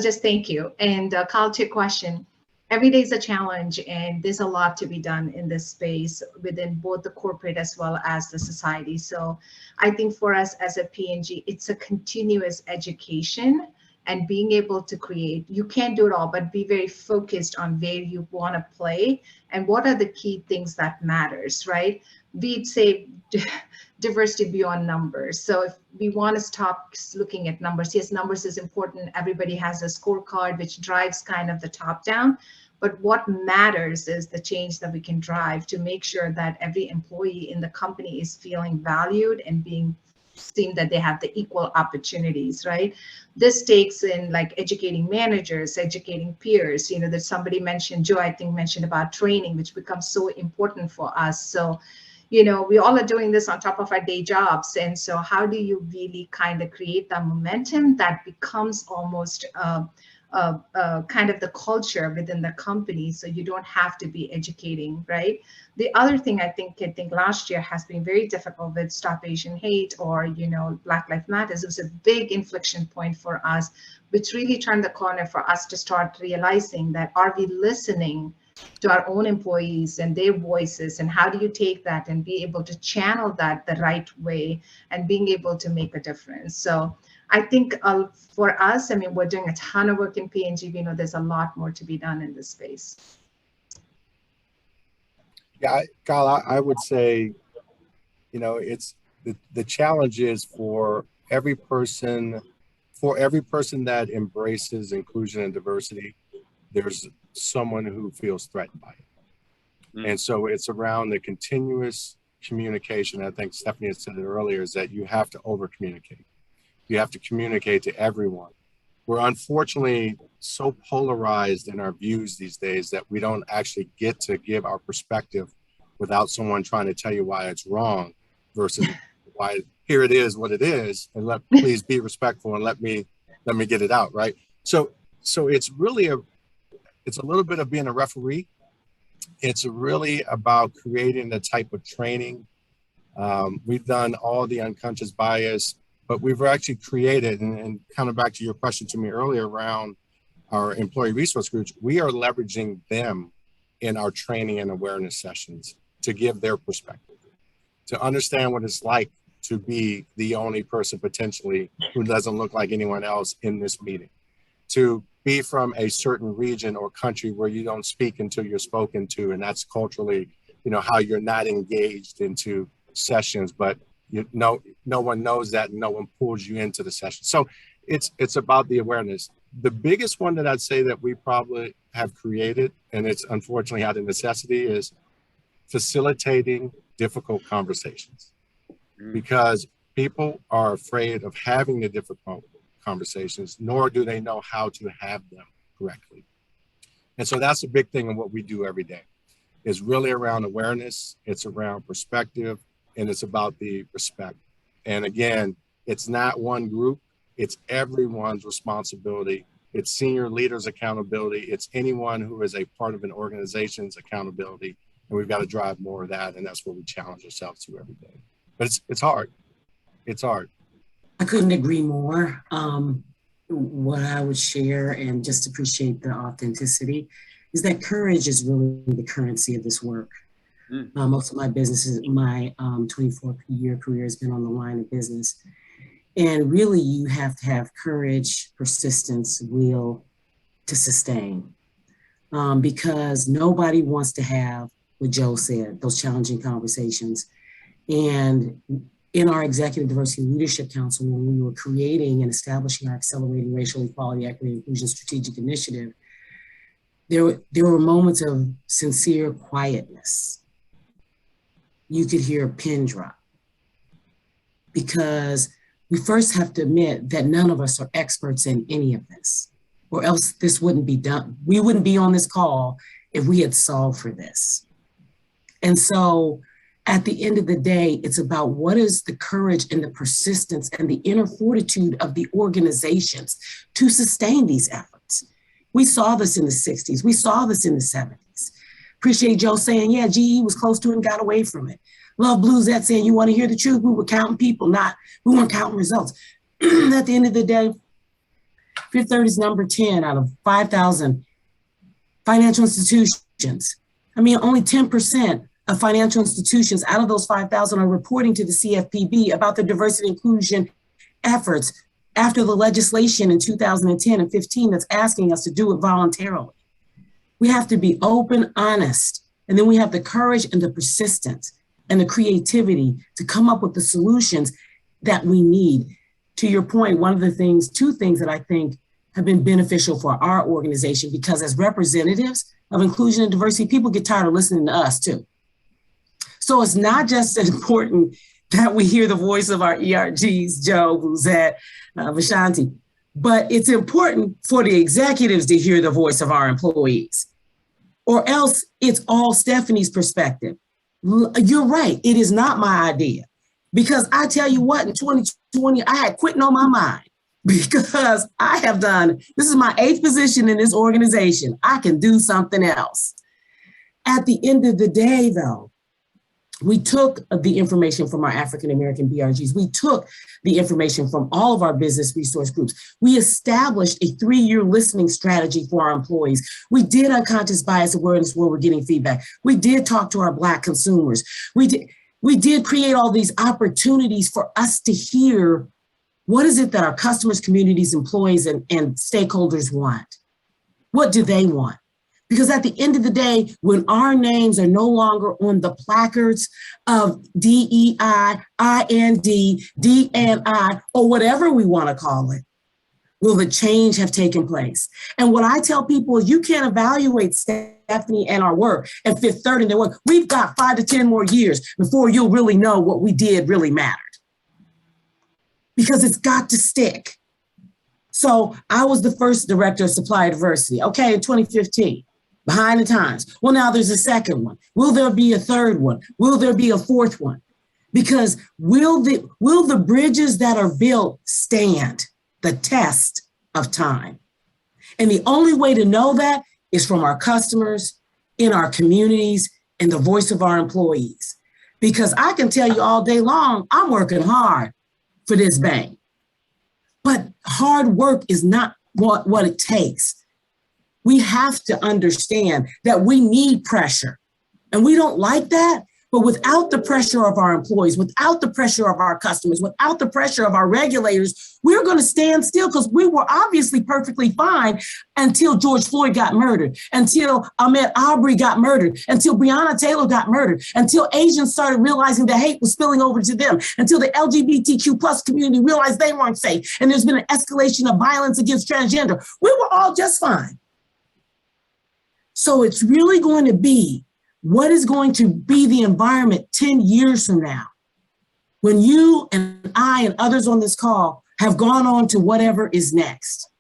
just thank you. And Kyle, to your question, every day is a challenge, and there's a lot to be done in this space within both the corporate as well as the society. So I think for us as a P&G, it's a continuous education and being able to create. You can't do it all, but be very focused on where you want to play and what are the key things that matters, right? We'd say diversity beyond numbers. So if we want to stop looking at numbers, yes, numbers is important. Everybody has a scorecard which drives kind of the top down. But what matters is the change that we can drive to make sure that every employee in the company is feeling valued and being seen that they have the equal opportunities, right? This takes in like educating managers, educating peers, that somebody mentioned, Joe, I think mentioned about training, which becomes so important for us. So, we all are doing this on top of our day jobs. And so how do you really kind of create that momentum that becomes almost kind of the culture within the company, so you don't have to be educating, right? The other thing I think last year has been very difficult with Stop Asian Hate or, Black Lives Matter. It was a big inflection point for us, which really turned the corner for us to start realizing that, are we listening to our own employees and their voices, and how do you take that and be able to channel that the right way and being able to make a difference? So I think for us, we're doing a ton of work in P&G. We know there's a lot more to be done in this space. Yeah, Kyle, I would say, it's the challenge is for every person that embraces inclusion and diversity, there's someone who feels threatened by it. And so it's around the continuous communication. I think Stephanie had said it earlier, is that you have to over communicate. You have to communicate to everyone. We're unfortunately so polarized in our views these days that we don't actually get to give our perspective without someone trying to tell you why it's wrong, versus why here it is what it is, and please be respectful and let me get it out, right? So it's really it's a little bit of being a referee. It's really about creating the type of training. We've done all the unconscious bias, but we've actually created, and kind of back to your question to me earlier around our employee resource groups, we are leveraging them in our training and awareness sessions to give their perspective, to understand what it's like to be the only person potentially who doesn't look like anyone else in this meeting, to be from a certain region or country where you don't speak until you're spoken to, and that's culturally, how you're not engaged into sessions, but no one knows that, and no one pulls you into the session. So it's about the awareness. The biggest one that I'd say that we probably have created, and it's unfortunately out of necessity, is facilitating difficult conversations, because people are afraid of having the difficult conversations, nor do they know how to have them correctly. And so that's a big thing in what we do every day, is really around awareness, it's around perspective, and it's about the respect. And again, it's not one group, it's everyone's responsibility. It's senior leaders' accountability. It's anyone who is a part of an organization's accountability. And we've got to drive more of that. And that's what we challenge ourselves to every day. But it's hard. It's hard. I couldn't agree more. What I would share, and just appreciate the authenticity, is that courage is really the currency of this work. Most of my businesses, my 24-year career has been on the line of business. And really, you have to have courage, persistence, will to sustain. Because nobody wants to have, what Joe said, those challenging conversations. And in our Executive Diversity Leadership Council, when we were creating and establishing our Accelerating Racial Equality, Equity, and Inclusion Strategic Initiative, there were moments of sincere quietness. You could hear a pin drop, because we first have to admit that none of us are experts in any of this, or else this wouldn't be done. We wouldn't be on this call if we had solved for this. And so at the end of the day, it's about what is the courage and the persistence and the inner fortitude of the organizations to sustain these efforts. We saw this in the 60s. We saw this in the 70s. Appreciate Joe saying, yeah, GE was close to it and got away from it. Love Bleuzette saying, you want to hear the truth? We were counting people, we weren't counting results. At the end of the day, Fifth Third is number 10 out of 5,000 financial institutions. Only 10% of financial institutions out of those 5,000 are reporting to the CFPB about their diversity inclusion efforts after the legislation in 2010 and 15 that's asking us to do it voluntarily. We have to be open, honest, and then we have the courage and the persistence and the creativity to come up with the solutions that we need. To your point, two things that I think have been beneficial for our organization, because as representatives of inclusion and diversity, people get tired of listening to us too. So it's not just important that we hear the voice of our ERGs, Joe, Bleuzette, Vasanthi, but it's important for the executives to hear the voice of our employees, or else it's all Stephanie's perspective. You're right, it is not my idea, because I tell you what, in 2020, I had quitting on my mind. because I have done, this is my 8th position in this organization. I can do something else. At the end of the day, though, we took the information from our African-American BRGs. We took the information from all of our business resource groups. We established a 3-year listening strategy for our employees. We did unconscious bias awareness where we're getting feedback. We did talk to our Black consumers. We did create all these opportunities for us to hear what is it that our customers, communities, employees, and stakeholders want? What do they want? Because at the end of the day, when our names are no longer on the placards of DEI, IND, DNI, or whatever we want to call it, will the change have taken place? And what I tell people is you can't evaluate Stephanie and our work and Fifth Third in their work. We've got 5 to 10 more years before you'll really know what we did really mattered. Because it's got to stick. So I was the first director of supplier diversity, okay, in 2015. Behind the times. Well, now there's a second one. Will there be a third one? Will there be a fourth one? Because will the bridges that are built stand the test of time? And the only way to know that is from our customers, in our communities, and the voice of our employees. Because I can tell you all day long, I'm working hard for this bank. But hard work is not what it takes. We have to understand that we need pressure, and we don't like that. But without the pressure of our employees, without the pressure of our customers, without the pressure of our regulators, we're going to stand still because we were obviously perfectly fine until George Floyd got murdered, until Ahmaud Arbery got murdered, until Breonna Taylor got murdered, until Asians started realizing that hate was spilling over to them, until the LGBTQ plus community realized they weren't safe. And there's been an escalation of violence against transgender. We were all just fine. So it's really going to be, what is going to be the environment 10 years from now, when you and I and others on this call have gone on to whatever is next?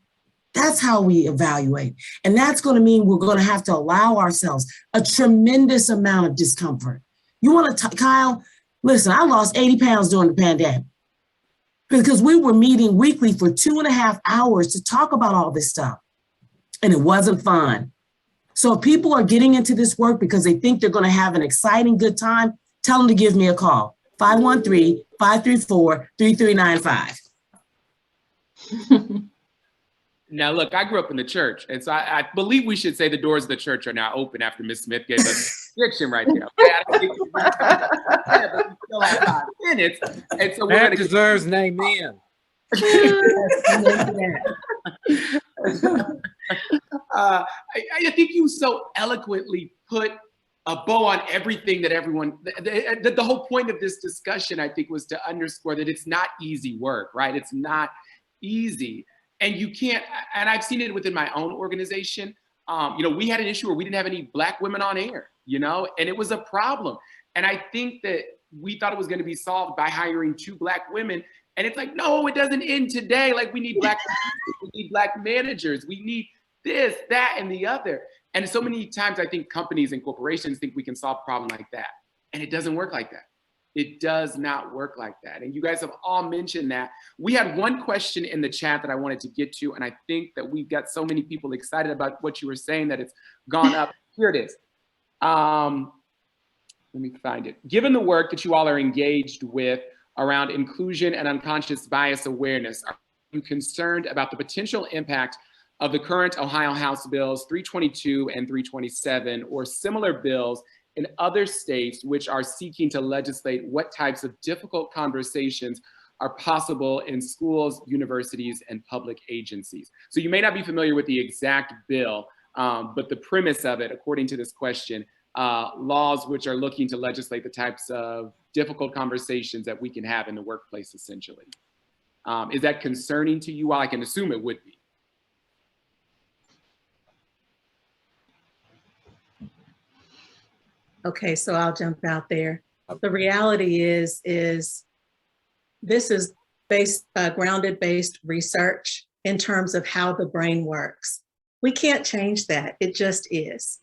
That's how we evaluate. And that's going to mean we're going to have to allow ourselves a tremendous amount of discomfort. You want to, Kyle, listen, I lost 80 pounds during the pandemic because we were meeting weekly for 2.5 hours to talk about all this stuff. And it wasn't fun. So if people are getting into this work because they think they're going to have an exciting, good time, tell them to give me a call, 513-534-3395. Now, look, I grew up in the church, and so I believe we should say the doors of the church are now open after Ms. Smith gave us diction right there. Okay? But we still have 5 minutes, and so that deserves an amen. I think you so eloquently put a bow on everything that everyone, the whole point of this discussion, I think, was to underscore that it's not easy work, right? It's not easy. And you can't, and I've seen it within my own organization. We had an issue where we didn't have any Black women on air, and it was a problem. And I think that we thought it was going to be solved by hiring 2 Black women. And it's like, no, it doesn't end today. Like, we need Black we need Black managers. We need this, that, and the other. And so many times I think companies and corporations think we can solve a problem like that. And it doesn't work like that. It does not work like that. And you guys have all mentioned that. We had one question in the chat that I wanted to get to. And I think that we've got so many people excited about what you were saying that it's gone up. Here it is. Let me find it. Given the work that you all are engaged with around inclusion and unconscious bias awareness, are you concerned about the potential impact of the current Ohio House Bills 322 and 327 or similar bills in other states which are seeking to legislate what types of difficult conversations are possible in schools, universities, and public agencies? So you may not be familiar with the exact bill, but the premise of it, according to this question, laws which are looking to legislate the types of difficult conversations that we can have in the workplace, essentially. Is that concerning to you? Well, I can assume it would be. Okay, so I'll jump out there. The reality is this is grounded-based research in terms of how the brain works. We can't change that, it just is.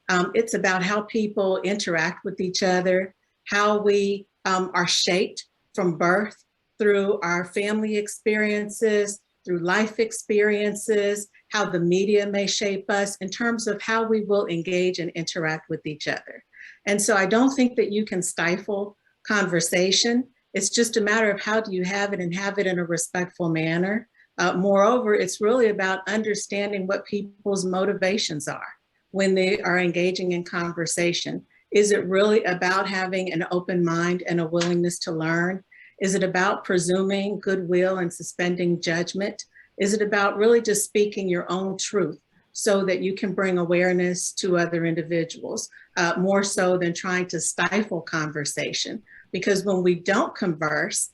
It's about how people interact with each other, how we are shaped from birth through our family experiences, through life experiences, how the media may shape us in terms of how we will engage and interact with each other. And so I don't think that you can stifle conversation. It's just a matter of how do you have it and have it in a respectful manner. Moreover, it's really about understanding what people's motivations are when they are engaging in conversation. Is it really about having an open mind and a willingness to learn? Is it about presuming goodwill and suspending judgment? Is it about really just speaking your own truth so that you can bring awareness to other individuals, more so than trying to stifle conversation? Because when we don't converse,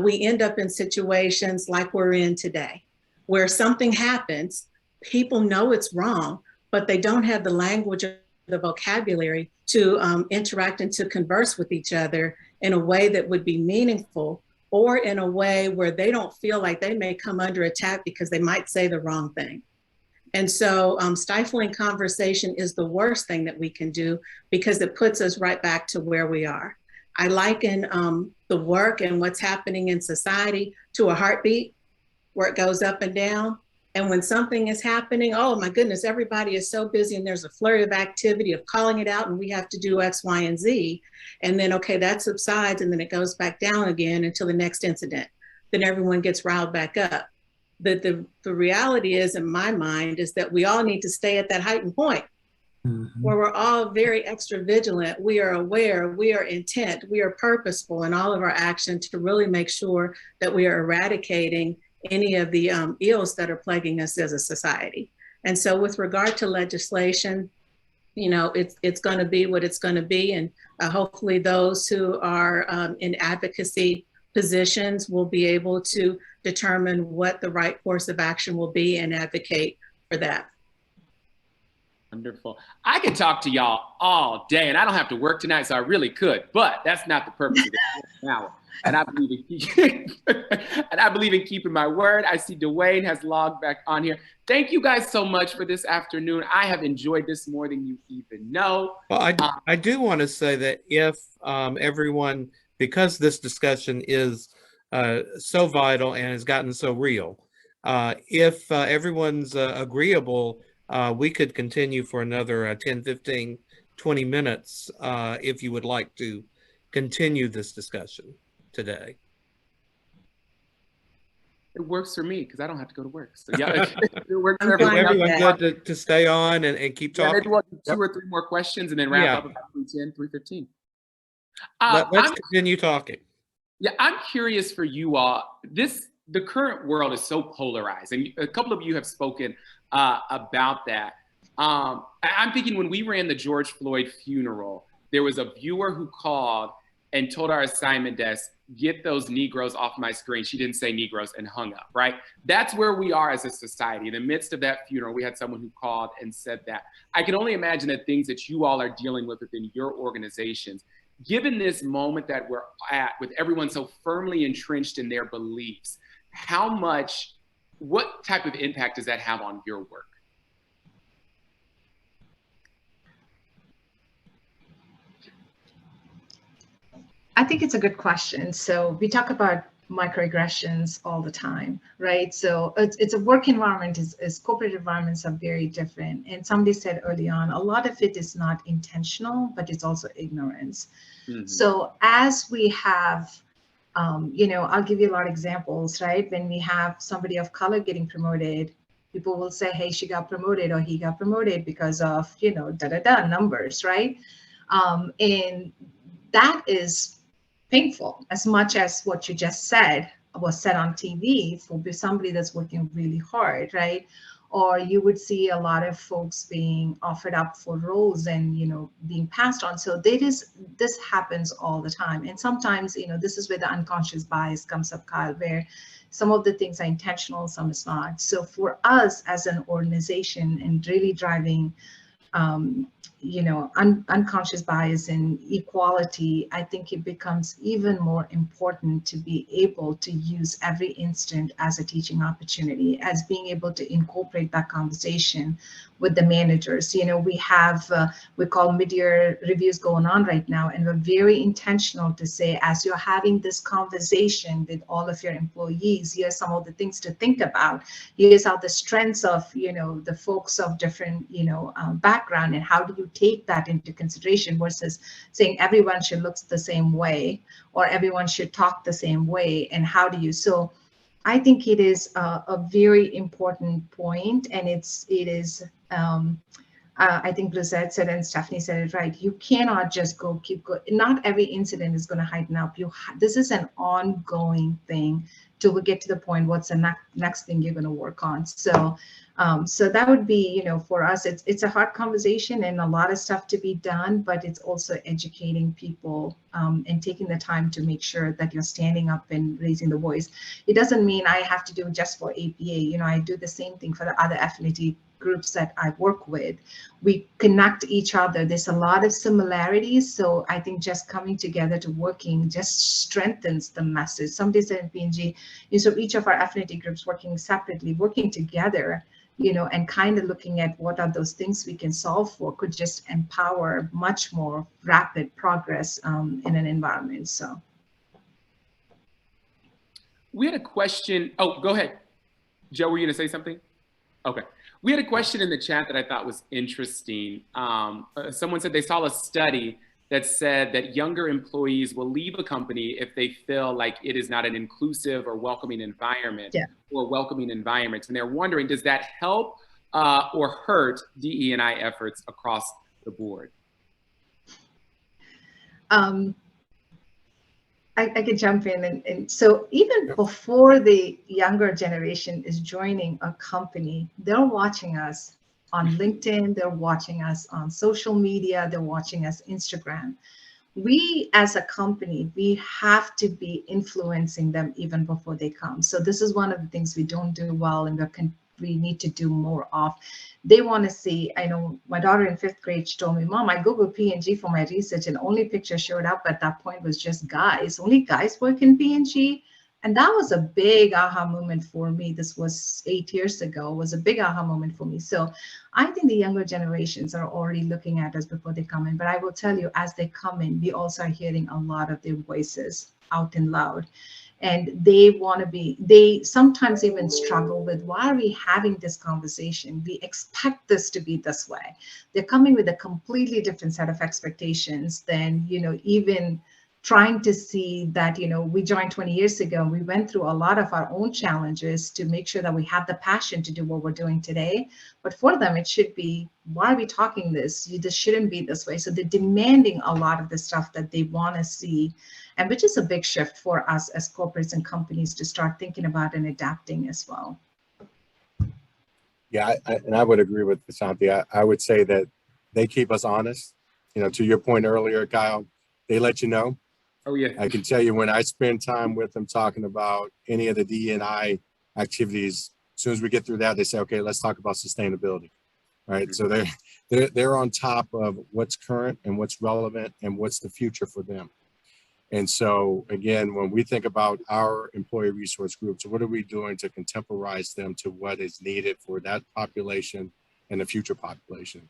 we end up in situations like we're in today, where something happens, people know it's wrong, but they don't have the language or the vocabulary to interact and to converse with each other in a way that would be meaningful, or in a way where they don't feel like they may come under attack because they might say the wrong thing. And so stifling conversation is the worst thing that we can do, because it puts us right back to where we are. I liken the work and what's happening in society to a heartbeat, where it goes up and down. And when something is happening, oh my goodness, everybody is so busy and there's a flurry of activity of calling it out and we have to do X, Y, and Z. And then, okay, that subsides and then it goes back down again until the next incident. Then everyone gets riled back up. The reality is, in my mind, is that we all need to stay at that heightened point, where we're all very extra vigilant. We are aware, we are intent, we are purposeful in all of our action to really make sure that we are eradicating any of the ills that are plaguing us as a society. And so with regard to legislation, you know, it's going to be what it's going to be. And hopefully those who are in advocacy positions will be able to determine what the right course of action will be and advocate for that. Wonderful. I could talk to y'all all day, and I don't have to work tonight, so I really could, but that's not the purpose of this hour. And I believe in keeping my word. I see Duane has logged back on here. Thank you guys so much for this afternoon. I have enjoyed this more than you even know. Well, I do want to say that if everyone, because this discussion is so vital and has gotten so real, if everyone's agreeable, we could continue for another 10, 15, 20 minutes if you would like to continue this discussion today. It works for me because I don't have to go to work. So yeah, it works for everyone. everyone. Good to stay on and keep talking. Maybe we'll do 2 or 3 more questions and then wrap up about 3:10, 3:15. Let's continue talking. Yeah, I'm curious for you all. The current world is so polarized, and a couple of you have spoken about that. I'm thinking when we ran the George Floyd funeral, there was a viewer who called and told our assignment desk, get those Negroes off my screen. She didn't say Negroes, and hung up, right? That's where we are as a society. In the midst of that funeral, we had someone who called and said that. I can only imagine the things that you all are dealing with within your organizations. Given this moment that we're at, with everyone so firmly entrenched in their beliefs, what type of impact does that have on your work? I think it's a good question. So we talk about microaggressions all the time, right? So it's a work environment, is corporate environments are very different. And somebody said early on, a lot of it is not intentional, but it's also ignorance. So as we have, I'll give you a lot of examples, right? When we have somebody of color getting promoted, people will say, hey, she got promoted or he got promoted because of, numbers, right? And that is painful, as much as what you just said was said on TV for somebody that's working really hard, right? Or you would see a lot of folks being offered up for roles and, being passed on. So this happens all the time. And sometimes, this is where the unconscious bias comes up, Kyle, where some of the things are intentional, some is not. So for us as an organization and really driving unconscious bias and equality, I think it becomes even more important to be able to use every instant as a teaching opportunity, as being able to incorporate that conversation with the managers. We have, we call mid-year reviews going on right now, and we're very intentional to say, as you're having this conversation with all of your employees, here's some of the things to think about. Here's how the strengths of, the folks of different, background, and how do you take that into consideration versus saying everyone should look the same way or everyone should talk the same way, and how do you, so I think it is a very important point, and it is I think Bleuzette said, and Stephanie said it right, you cannot just keep going. Not every incident is going to heighten up. This is an ongoing thing till we get to the point, what's the next thing you're going to work on. So so that would be, for us, it's a hard conversation and a lot of stuff to be done, but it's also educating people and taking the time to make sure that you're standing up and raising the voice. It doesn't mean I have to do it just for APA. I do the same thing for the other affinity groups that I work with. We connect each other. There's a lot of similarities. So I think just coming together to working just strengthens the message. Somebody said in P&G, so each of our affinity groups working separately, working together, and kind of looking at what are those things we can solve for could just empower much more rapid progress in an environment. So. We had a question. Oh, go ahead. Joe, were you going to say something? Okay. We had a question in the chat that I thought was interesting. Someone said they saw a study that said that younger employees will leave a company if they feel like it is not an inclusive or welcoming environment, or welcoming environments. And they're wondering, does that help or hurt DE&I efforts across the board? I could jump in. And so even before the younger generation is joining a company, they're watching us on LinkedIn, they're watching us on social media, they're watching us Instagram. We as a company, we have to be influencing them even before they come. So this is one of the things we don't do well, and we need to do more of. They want to see, I know my daughter in 5th grade, she told me, Mom, I Googled P&G for my research and only picture showed up at that point was just guys. Only guys work in P&G. And that was a big aha moment for me. This was 8 years ago, was a big aha moment for me. So I think the younger generations are already looking at us before they come in. But I will tell you, as they come in, we also are hearing a lot of their voices out and loud. And they sometimes even struggle with, why are we having this conversation? We expect this to be this way. They're coming with a completely different set of expectations than, even trying to see that, we joined 20 years ago and we went through a lot of our own challenges to make sure that we have the passion to do what we're doing today. But for them, it should be, why are we talking this? This shouldn't be this way. So they're demanding a lot of the stuff that they want to see, and which is a big shift for us as corporates and companies to start thinking about and adapting as well. Yeah, and I would agree with Vasanthi. I would say that they keep us honest. To your point earlier, Kyle, they let you know. Oh, yeah. I can tell you, when I spend time with them talking about any of the DE&I activities, as soon as we get through that, they say, okay, let's talk about sustainability, right? Mm-hmm. So they're on top of what's current and what's relevant and what's the future for them. And so, again, when we think about our employee resource groups, what are we doing to contemporize them to what is needed for that population and the future population?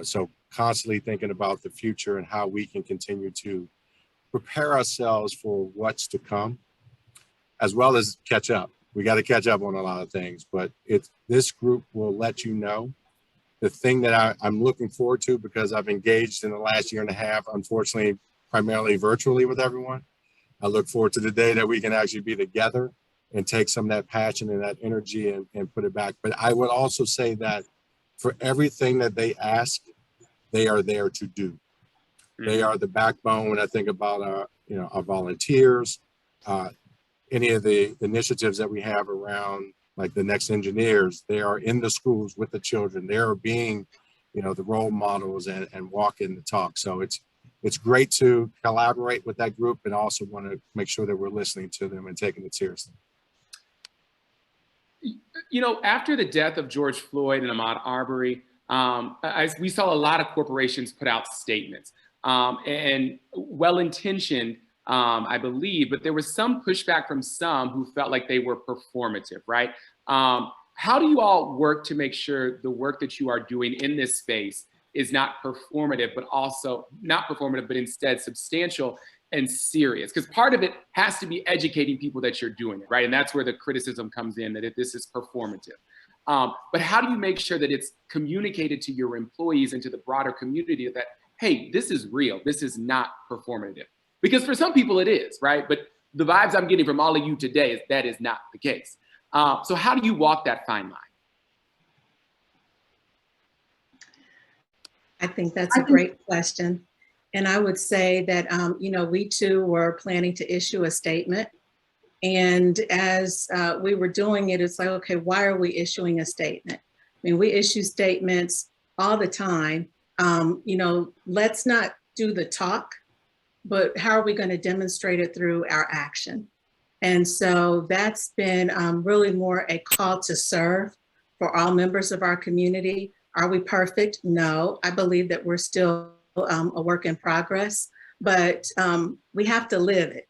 So constantly thinking about the future and how we can continue to prepare ourselves for what's to come, as well as catch up. We got to catch up on a lot of things, but this group will let you know. The thing that I'm looking forward to, because I've engaged in the last year and a half, unfortunately, primarily virtually with everyone. I look forward to the day that we can actually be together and take some of that passion and that energy and put it back. But I would also say that for everything that they ask, they are there to do. They are the backbone when I think about our volunteers, any of the initiatives that we have around, like the Next Engineers. They are in the schools with the children. They are being, the role models and walking the talk. So it's great to collaborate with that group, and also want to make sure that we're listening to them and taking it seriously. After the death of George Floyd and Ahmaud Arbery, we saw a lot of corporations put out statements, and well-intentioned, I believe, but there was some pushback from some who felt like they were performative, right? How do you all work to make sure the work that you are doing in this space is not performative, but also not performative, but instead substantial and serious? Because part of it has to be educating people that you're doing it, right? And that's where the criticism comes in, that if this is performative. But how do you make sure that it's communicated to your employees and to the broader community that, hey, this is real, this is not performative? Because for some people it is, right? But the vibes I'm getting from all of you today is that is not the case. So how do you walk that fine line? I think that's a great question. And I would say that, you know, we too were planning to issue a statement. And as we were doing it, it's like, okay, why are we issuing a statement? I mean, we issue statements all the time. You know, let's not do the talk, but how are we going to demonstrate it through our action? And so that's been really more a call to serve for all members of our community. Are we perfect? No, I believe that we're still a work in progress, but we have to live it,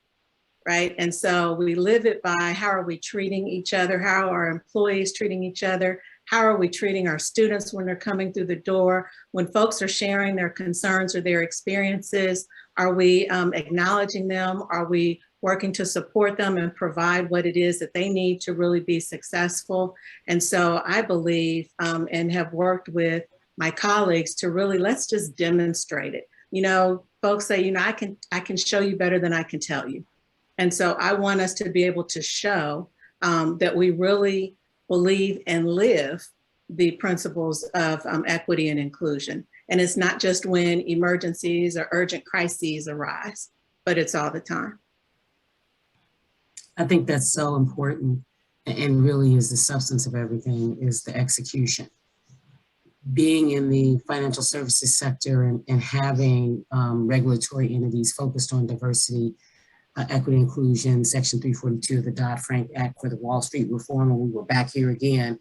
right? And so we live it by how are we treating each other? How are our employees treating each other? How are we treating our students when they're coming through the door? When folks are sharing their concerns or their experiences, are we acknowledging them? Are we working to support them and provide what it is that they need to really be successful? And so I believe and have worked with my colleagues to really, let's just demonstrate it. You know, folks say, you know, I can show you better than I can tell you. And so I want us to be able to show that we really believe and live the principles of equity and inclusion. And it's not just when emergencies or urgent crises arise, but it's all the time. I think that's so important, and really is the substance of everything, is the execution. Being in the financial services sector and having regulatory entities focused on diversity, equity, inclusion, Section 342 of the Dodd-Frank Act for the Wall Street reform, and we were back here again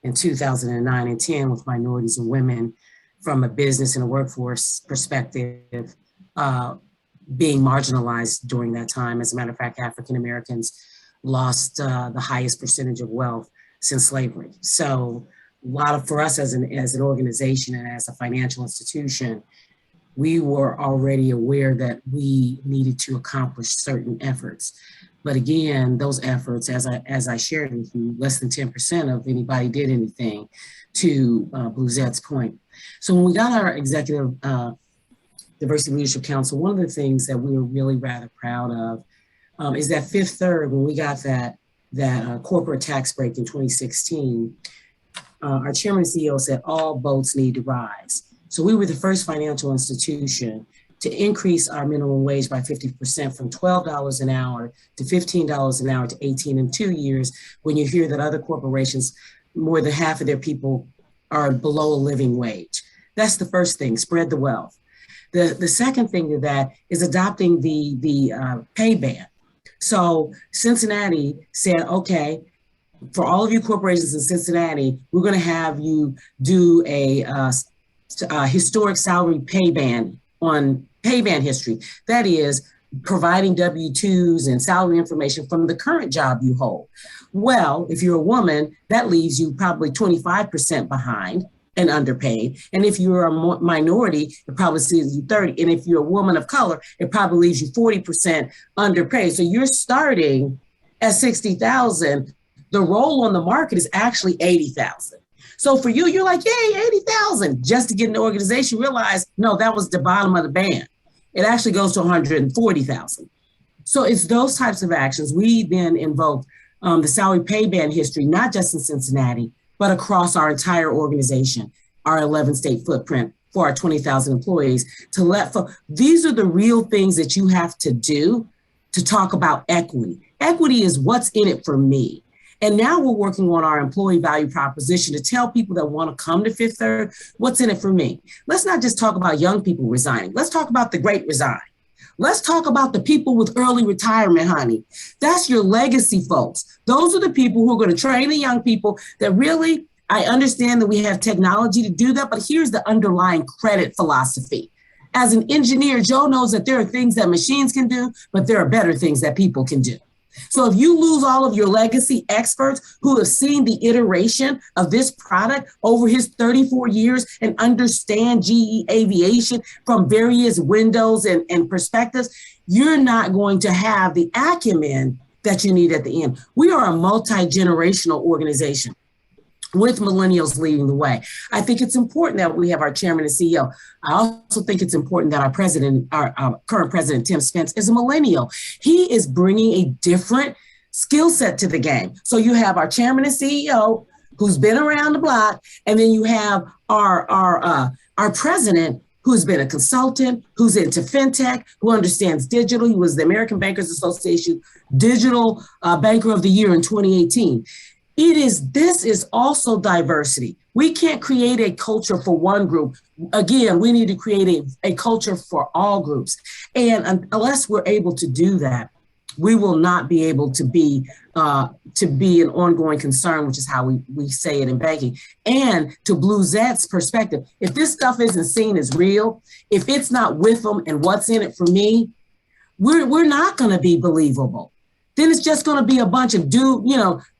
in 2009 and 10 with minorities and women from a business and a workforce perspective being marginalized during that time. As a matter of fact, African Americans lost the highest percentage of wealth since slavery. So a lot of, for us as an organization and as a financial institution, we were already aware that we needed to accomplish certain efforts. But again, those efforts, as I shared with you, less than 10% of anybody did anything, to Bleuzette's point. So when we got our executive Diversity Leadership Council, one of the things that we were really rather proud of is that Fifth Third, when we got that corporate tax break in 2016, our chairman and CEO said all boats need to rise. So we were the first financial institution to increase our minimum wage by 50% from $12 an hour to $15 an hour to 18 in 2 years, when you hear that other corporations, more than half of their people are below a living wage. That's the first thing, spread the wealth. The second thing to that is adopting the pay ban. So Cincinnati said, okay, for all of you corporations in Cincinnati, we're going to have you do a historic salary pay ban on pay ban history. That is providing W-2s and salary information from the current job you hold. Well, if you're a woman, that leaves you probably 25% behind and underpaid. And if you're a minority, it probably leaves you 30. And if you're a woman of color, it probably leaves you 40% underpaid. So you're starting at 60,000. The role on the market is actually 80,000. So for you, you're like, yay, 80,000. Just to get an organization, realize, no, that was the bottom of the band. It actually goes to 140,000. So it's those types of actions. We then invoked the salary pay ban history, not just in Cincinnati, but across our entire organization, our 11-state footprint for our 20,000 employees, to let these are the real things that you have to do to talk about equity. Equity is what's in it for me. And now we're working on our employee value proposition to tell people that want to come to Fifth Third, what's in it for me? Let's not just talk about young people resigning. Let's talk about the great resign. Let's talk about the people with early retirement, honey. That's your legacy, folks. Those are the people who are going to train the young people that really I understand that we have technology to do that, but here's the underlying credit philosophy. As an engineer, Joe knows that there are things that machines can do, but there are better things that people can do. So if you lose all of your legacy experts who have seen the iteration of this product over his 34 years and understand GE Aviation from various windows and perspectives, you're not going to have the acumen that you need at the end. We are a multi-generational organization with millennials leading the way. I think it's important that we have our chairman and CEO. I also think it's important that our president, our current president, Tim Spence, is a millennial. He is bringing a different skill set to the game. So you have our chairman and CEO who's been around the block, and then you have our president who's been a consultant, who's into fintech, who understands digital. He was the American Bankers Association Digital Banker of the Year in 2018. This is also diversity. We can't create a culture for one group. Again, we need to create a culture for all groups. And unless we're able to do that, we will not be able to be an ongoing concern, which is how we say it in banking. And to Bleuzette's perspective, if this stuff isn't seen as real, if it's not with them and what's in it for me, we're not going to be believable. Then it's just going to be a bunch of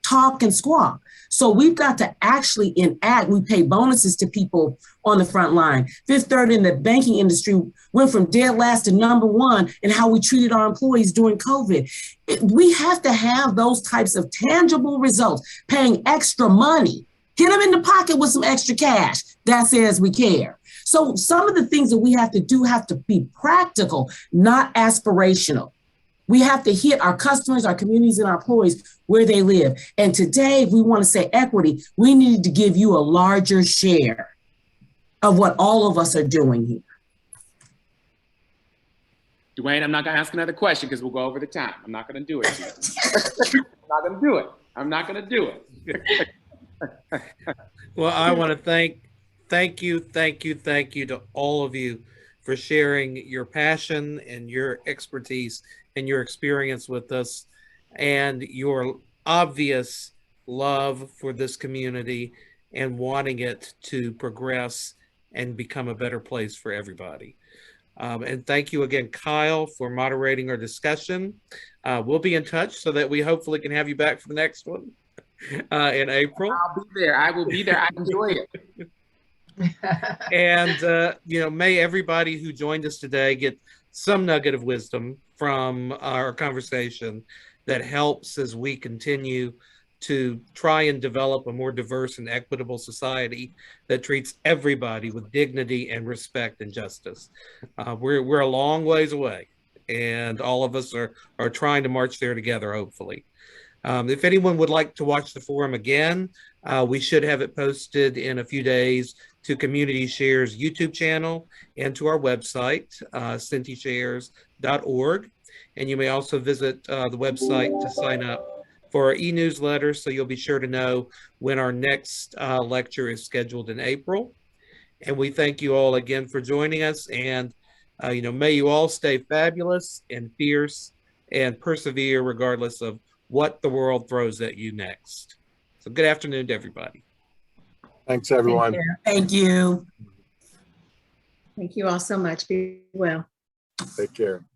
talk and squawk. So we've got to actually enact. We pay bonuses to people on the front line. Fifth Third in the banking industry went from dead last to #1 in how we treated our employees during COVID. We have to have those types of tangible results, paying extra money, hit them in the pocket with some extra cash. That says we care. So some of the things that we have to do have to be practical, not aspirational. We have to hit our customers, our communities, and our employees where they live. And today, if we want to say equity, we need to give you a larger share of what all of us are doing here. Duane, I'm not going to ask another question because we'll go over the time. I'm not going to do it. I'm not going to do it. Well, I want to thank you to all of you for sharing your passion and your expertise and your experience with us and your obvious love for this community and wanting it to progress and become a better place for everybody. And thank you again, Kyle, for moderating our discussion. We'll be in touch so that we hopefully can have you back for the next one in April. I'll be there. I will be there. I enjoy it. And, may everybody who joined us today get some nugget of wisdom from our conversation that helps as we continue to try and develop a more diverse and equitable society that treats everybody with dignity and respect and justice. We're a long ways away, and all of us are trying to march there together, hopefully. If anyone would like to watch the forum again, we should have it posted in a few days to Community Shares YouTube channel and to our website, cincyshares.org. And you may also visit the website to sign up for our e-newsletter, so you'll be sure to know when our next lecture is scheduled in April. And we thank you all again for joining us. And may you all stay fabulous and fierce and persevere regardless of what the world throws at you next. So good afternoon to everybody. Thanks, everyone. Thank you. Thank you all so much. Be well. Take care.